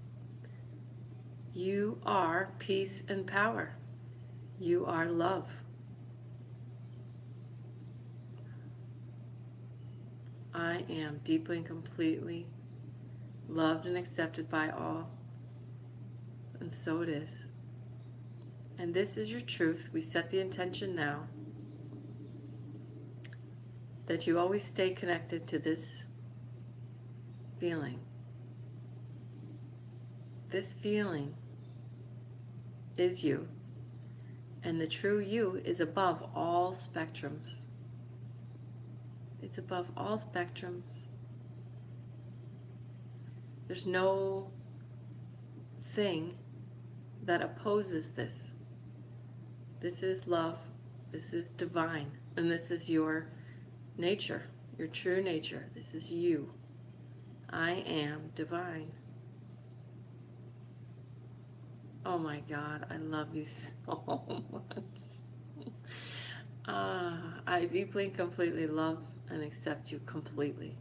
You are peace and power. You are love. I am deeply and completely loved and accepted by all. And so it is. And this is your truth. We set the intention now that you always stay connected to this feeling. This feeling is you. And the true you is above all spectrums. It's above all spectrums. There's no thing that opposes this. This is love. This is divine. And this is your nature, your true nature. This is you. I am divine. Oh my God, I love you so much. I deeply and completely love and accept you completely.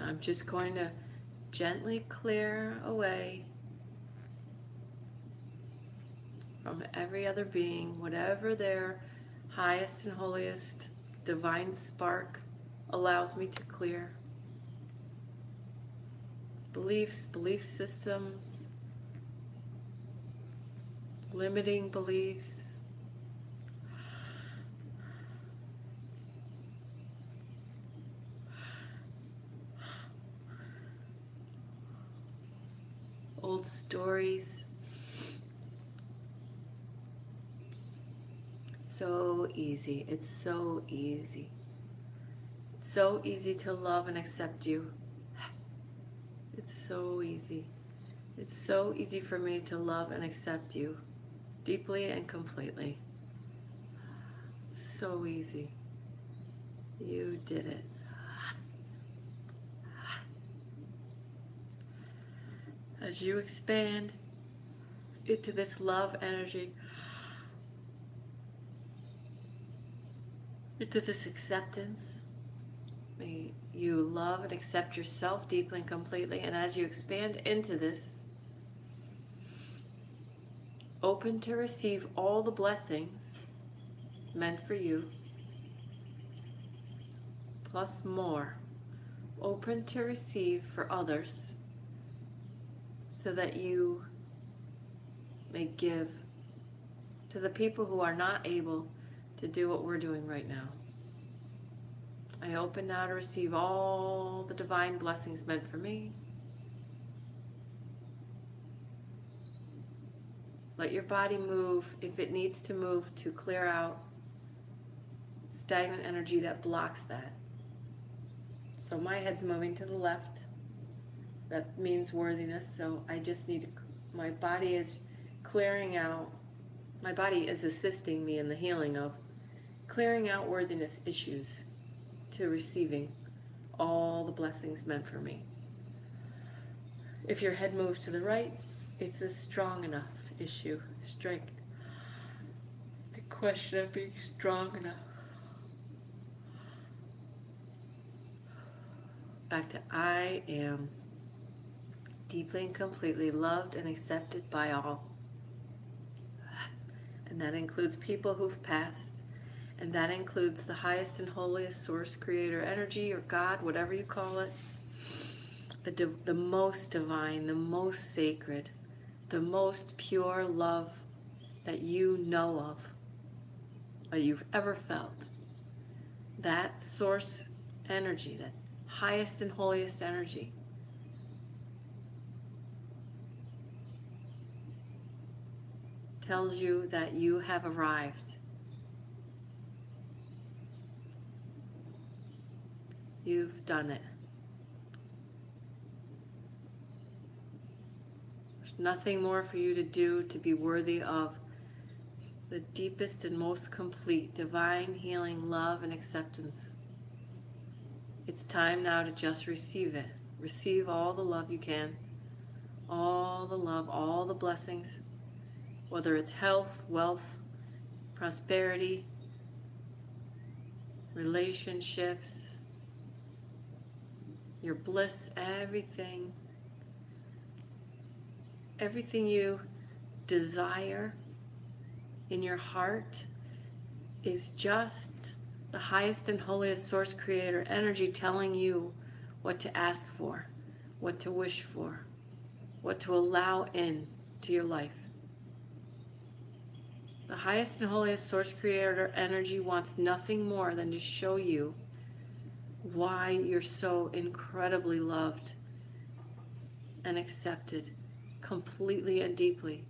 I'm just going to gently clear away from every other being, whatever their highest and holiest divine spark allows me to clear. Beliefs, belief systems, limiting beliefs. Old stories. So easy. It's so easy. It's so easy to love and accept you. It's so easy. It's so easy for me to love and accept you deeply and completely. It's so easy. You did it. As you expand into this love energy, into this acceptance, may you love and accept yourself deeply and completely. And as you expand into this, open to receive all the blessings meant for you, plus more. Open to receive for others, so that you may give to the people who are not able to do what we're doing right now. I open now to receive all the divine blessings meant for me. Let your body move if it needs to move to clear out stagnant energy that blocks that. So my head's moving to the left. That means worthiness. So I just need to, my body is clearing out, my body is assisting me in the healing of clearing out worthiness issues to receiving all the blessings meant for me. If your head moves to the right, it's a strong enough issue, strength. The question of being strong enough. Back to I am deeply and completely loved and accepted by all. And that includes people who've passed. And that includes the highest and holiest source, creator, energy, or God, whatever you call it. The most divine, the most sacred, the most pure love that you know of, or you've ever felt. That source energy, that highest and holiest energy, tells you that you have arrived. You've done it. There's nothing more for you to do to be worthy of the deepest and most complete divine healing, love, and acceptance. It's time now to just receive it. Receive all the love you can. All the love, all the blessings. Whether it's health, wealth, prosperity, relationships, your bliss, everything you desire in your heart is just the highest and holiest source, creator, energy telling you what to ask for, what to wish for, what to allow in to your life. The highest and holiest source, creator, energy wants nothing more than to show you why you're so incredibly loved and accepted completely and deeply.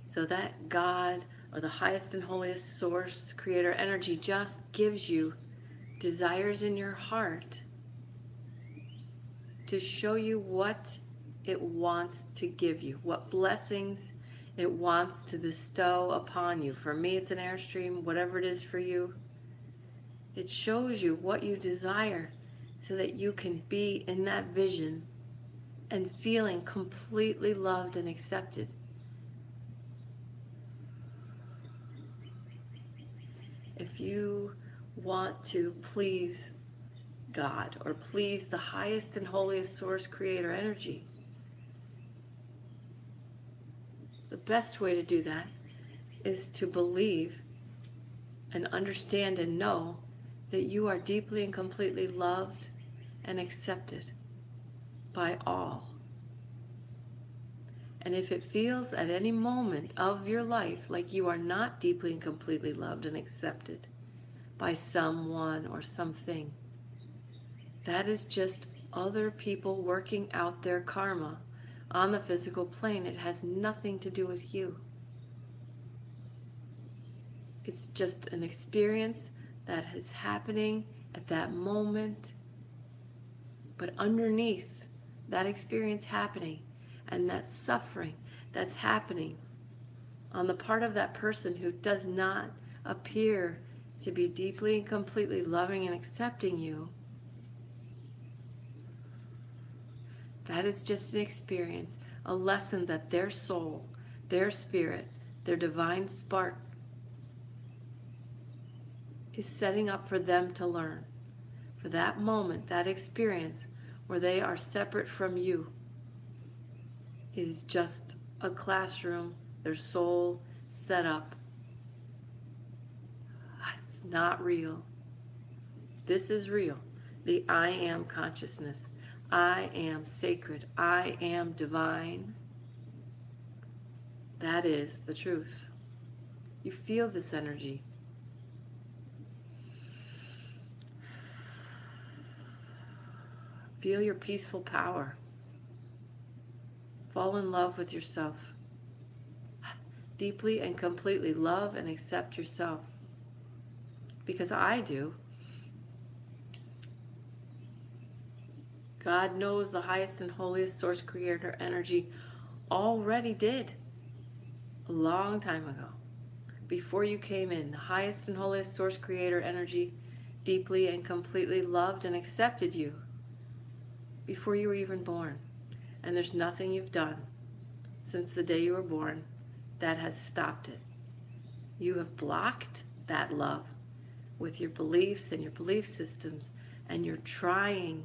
So that God, or the highest and holiest source, creator, energy, just gives you desires in your heart to show you what it wants to give you, what blessings it wants to bestow upon you. For me, it's an Airstream, whatever it is for you. It shows you what you desire so that you can be in that vision and feeling completely loved and accepted. If you want to please God or please the highest and holiest source, creator, energy, the best way to do that is to believe and understand and know that you are deeply and completely loved and accepted by all. And if it feels at any moment of your life like you are not deeply and completely loved and accepted by someone or something, that is just other people working out their karma on the physical plane. It has nothing to do with you. It's just an experience that is happening at that moment. But underneath that experience happening and that suffering that's happening on the part of that person who does not appear to be deeply and completely loving and accepting you, that is just an experience, a lesson that their soul, their spirit, their divine spark is setting up for them to learn. For that moment, that experience where they are separate from you is just a classroom, their soul set up. It's not real. This is real. The I am consciousness. I am sacred. I am divine. That is the truth. You feel this energy. Feel your peaceful power. Fall in love with yourself. Deeply and completely love and accept yourself. because I do. God knows the highest and holiest source creator energy already did a long time ago. Before you came in, the highest and holiest source creator energy deeply and completely loved and accepted you before you were even born. And there's nothing you've done since the day you were born that has stopped it. You have blocked that love with your beliefs and your belief systems, and you're trying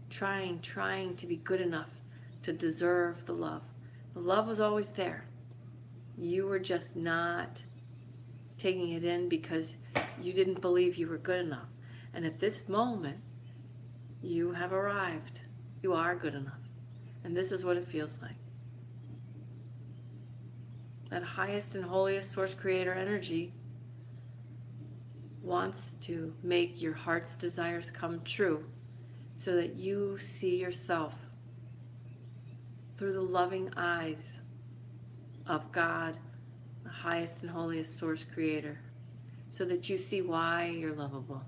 to be good enough to deserve the love. The love was always there. You were just not taking it in because you didn't believe you were good enough. And at this moment, you have arrived. You are good enough. And this is what it feels like. That highest and holiest source creator energy wants to make your heart's desires come true so that you see yourself through the loving eyes of God, the highest and holiest source creator, so that you see why you're lovable,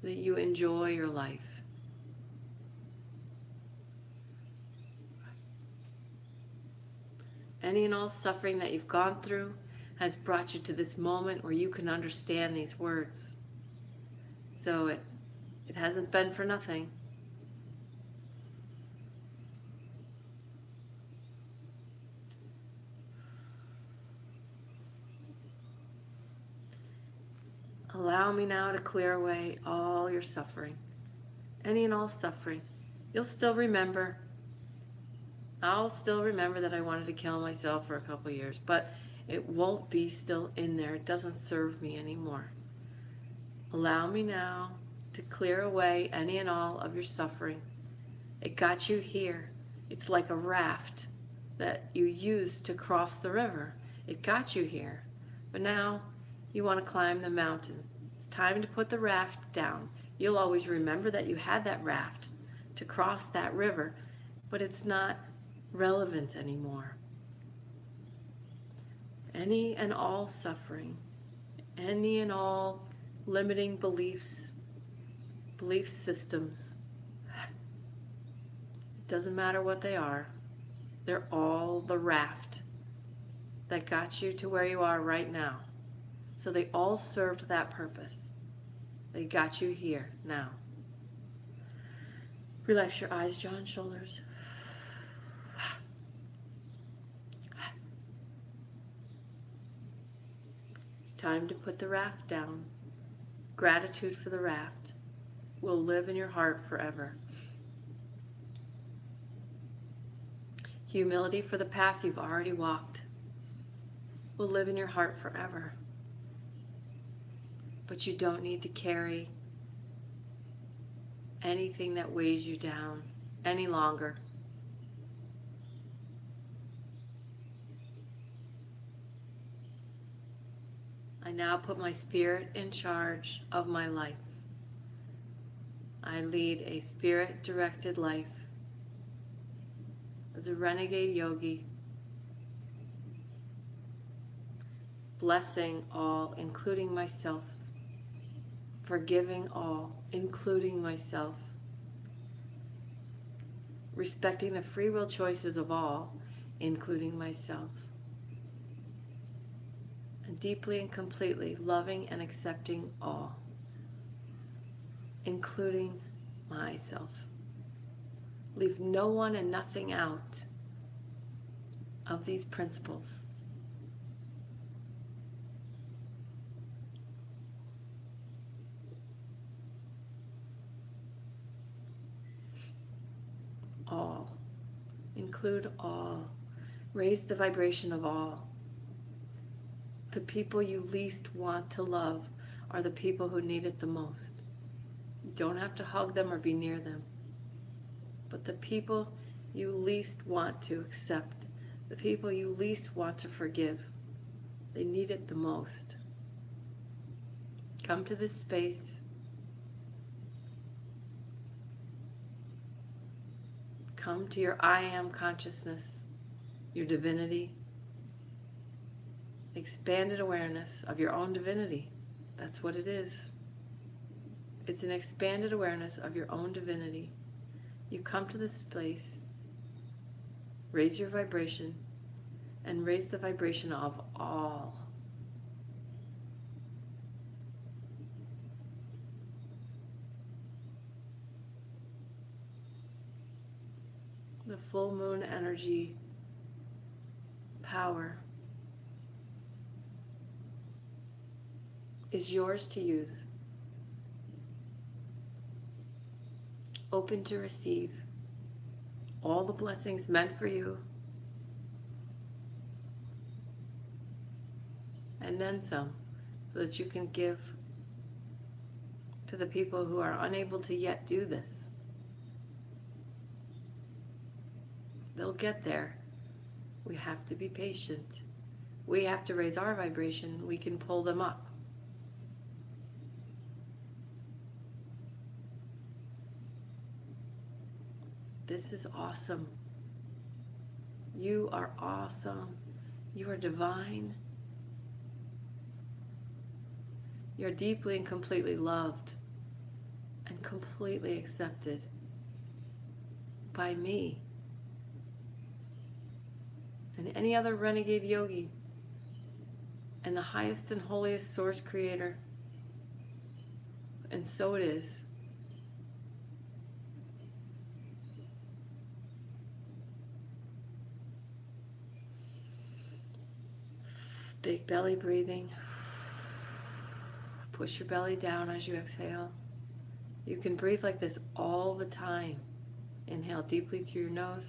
that you enjoy your life. Any and all suffering that you've gone through has brought you to this moment where you can understand these words. So it hasn't been for nothing. Allow me now to clear away all your suffering, any and all suffering. You'll still remember. I'll still remember that I wanted to kill myself for a couple years, but it won't be still in there. It doesn't serve me anymore. Allow me now to clear away any and all of your suffering. It got you here. It's like a raft that you used to cross the river. It got you here. But now you want to climb the mountain. It's time to put the raft down. You'll always remember that you had that raft to cross that river, but it's not relevant anymore. Any and all suffering, any and all limiting beliefs, belief systems, it doesn't matter what they are, they're all the raft that got you to where you are right now. So they all served that purpose. They got you here now. Relax your eyes, jaw, and shoulders. It's time to put the raft down. Gratitude for the raft will live in your heart forever. Humility for the path you've already walked will live in your heart forever. But you don't need to carry anything that weighs you down any longer. I now put my spirit in charge of my life. I lead a spirit-directed life as a renegade yogi, blessing all, including myself, forgiving all, including myself, respecting the free will choices of all, including myself, and deeply and completely loving and accepting all, including myself. Leave no one and nothing out of these principles. All. Include all. Raise the vibration of all. The people you least want to love are the people who need it the most. You don't have to hug them or be near them. But the people you least want to accept, the people you least want to forgive, they need it the most. Come to this space. Come to your I am consciousness, your divinity, expanded awareness of your own divinity. That's what it is. It's an expanded awareness of your own divinity. You come to this place, raise your vibration, and raise the vibration of all. The full moon energy power is yours to use. Open to receive all the blessings meant for you, and then some, so that you can give to the people who are unable to yet do this. They'll get there. We have to be patient. We have to raise our vibration. We can pull them up. This is awesome. You are awesome. You are divine. You're deeply and completely loved and completely accepted by me and any other renegade yogi and the highest and holiest source creator. And so it is. Big belly breathing. Push your belly down as you exhale. You can breathe like this all the time. Inhale deeply through your nose.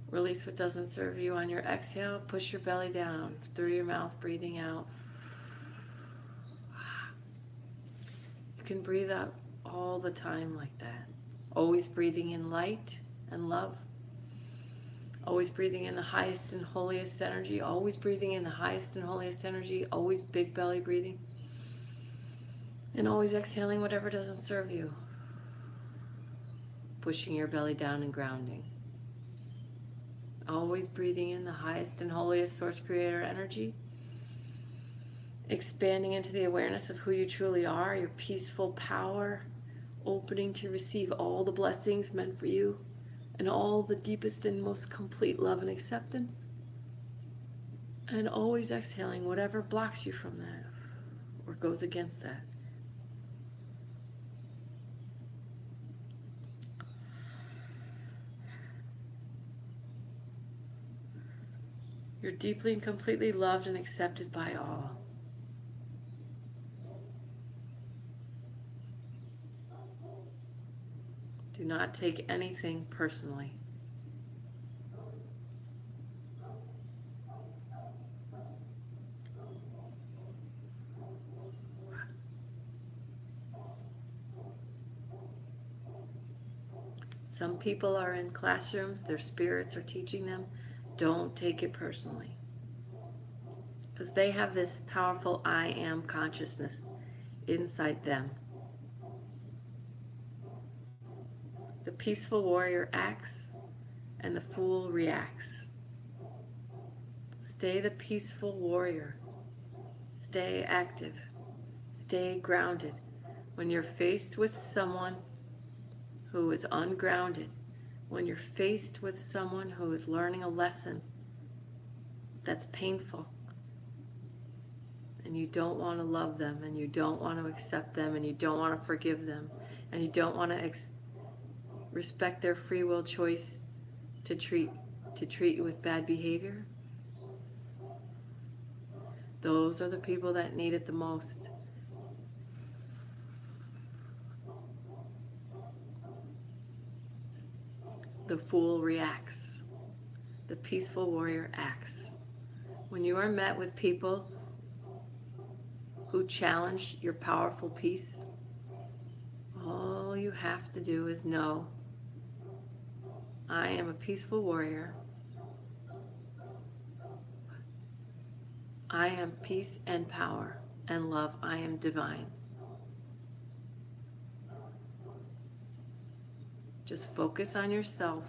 Release what doesn't serve you on your exhale. Push your belly down through your mouth, breathing out. You can breathe out all the time like that. Always breathing in light and love. Always breathing in the highest and holiest energy. Always breathing in the highest and holiest energy. Always big belly breathing. And always exhaling whatever doesn't serve you. Pushing your belly down and grounding. Always breathing in the highest and holiest source creator energy. Expanding into the awareness of who you truly are, your peaceful power. Opening to receive all the blessings meant for you. And all the deepest and most complete love and acceptance. And always exhaling whatever blocks you from that or goes against that. You're deeply and completely loved and accepted by all. Do not take anything personally. Some people are in classrooms, their spirits are teaching them, don't take it personally. Because they have this powerful I am consciousness inside them. The peaceful warrior acts and the fool reacts. Stay the peaceful warrior. Stay active. Stay grounded. When you're faced with someone who is ungrounded, when you're faced with someone who is learning a lesson that's painful, and you don't want to love them, and you don't want to accept them, and you don't want to forgive them, and you don't want to respect their free will choice to treat you with bad behavior, those are the people that need it the most. The fool reacts. The peaceful warrior acts. When you are met with people who challenge your powerful peace, all you have to do is know, I am a peaceful warrior. I am peace and power and love. I am divine. Just focus on yourself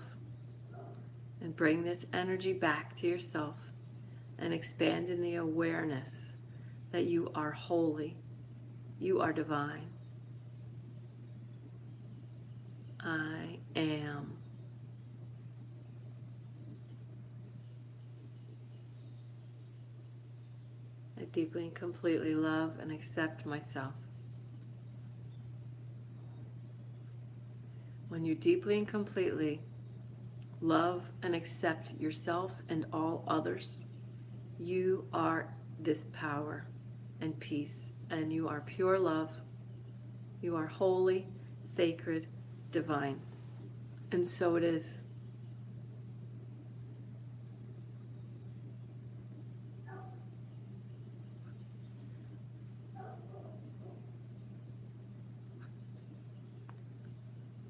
and bring this energy back to yourself and expand in the awareness that you are holy, you are divine. I am. I deeply and completely love and accept myself. When you deeply and completely love and accept yourself and all others, you are this power and peace, and you are pure love. You are holy, sacred, divine. And so it is.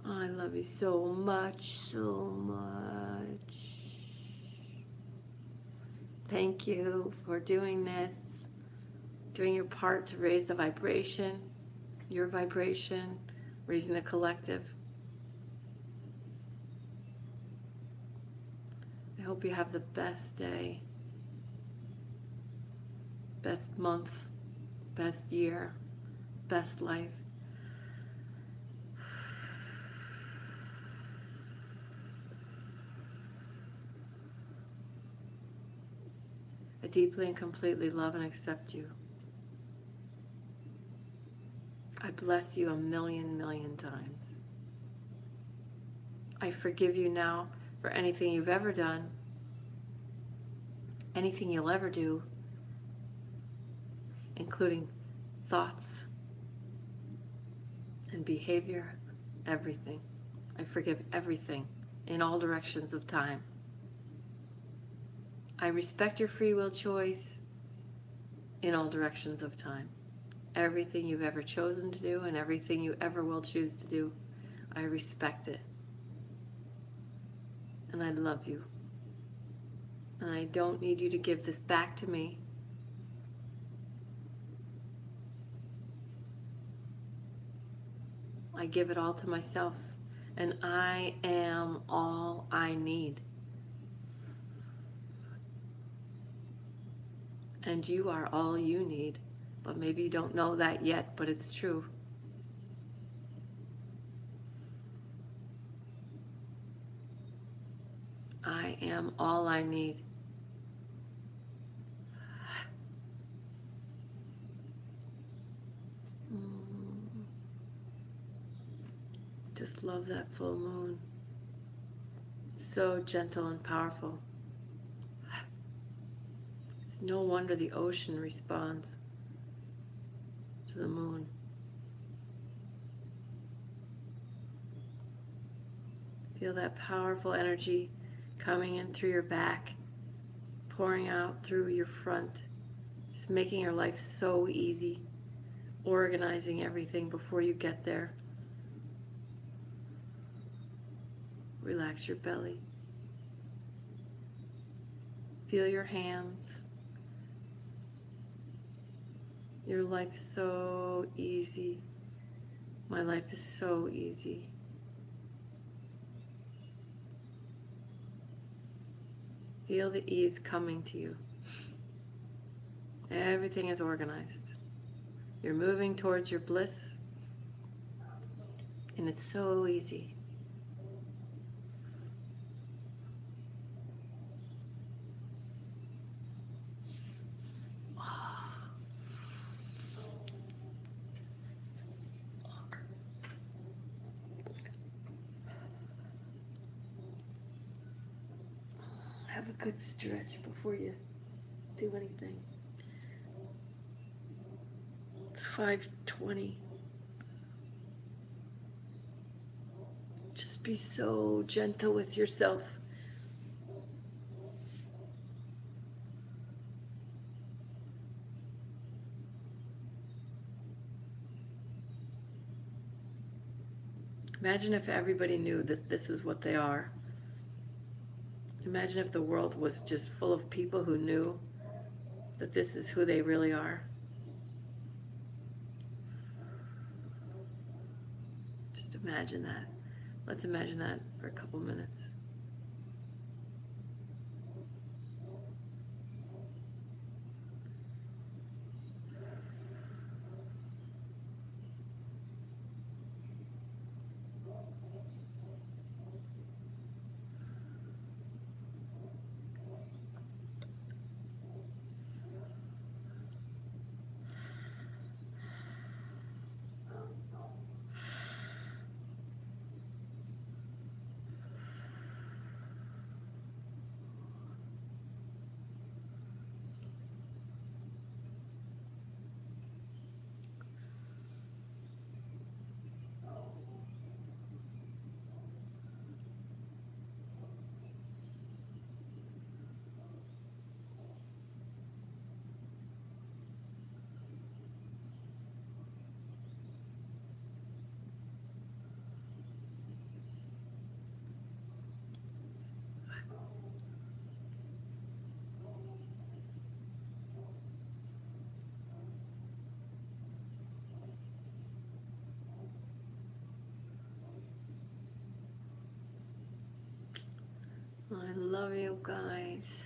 I love you so much, so much. Thank you for doing this, doing your part to raise the vibration, your vibration, raising the collective. I hope you have the best day, best month, best year, best life. I deeply and completely love and accept you. I bless you a million times. I forgive you now for anything you've ever done, anything you'll ever do, including thoughts and behavior, everything. I forgive everything in all directions of time. I respect your free will choice in all directions of time. Everything you've ever chosen to do and everything you ever will choose to do, I respect it. And I love you. And I don't need you to give this back to me. I give it all to myself. And I am all I need. And you are all you need. But maybe you don't know that yet, but it's true. I am all I need. Just love that full moon. So gentle and powerful. It's no wonder the ocean responds to the moon. Feel that powerful energy coming in through your back, pouring out through your front, just making your life so easy, organizing everything before you get there. Relax your belly. Feel your hands. Your life is so easy. My life is so easy. Feel the ease coming to you. Everything is organized. You're moving towards your bliss, and it's so easy. Have a good stretch before you do anything. It's 5:20. Just be so gentle with yourself. Imagine if everybody knew that this is what they are. Imagine if the world was just full of people who knew that this is who they really are. Just imagine that. Let's imagine that for a couple minutes. you guys.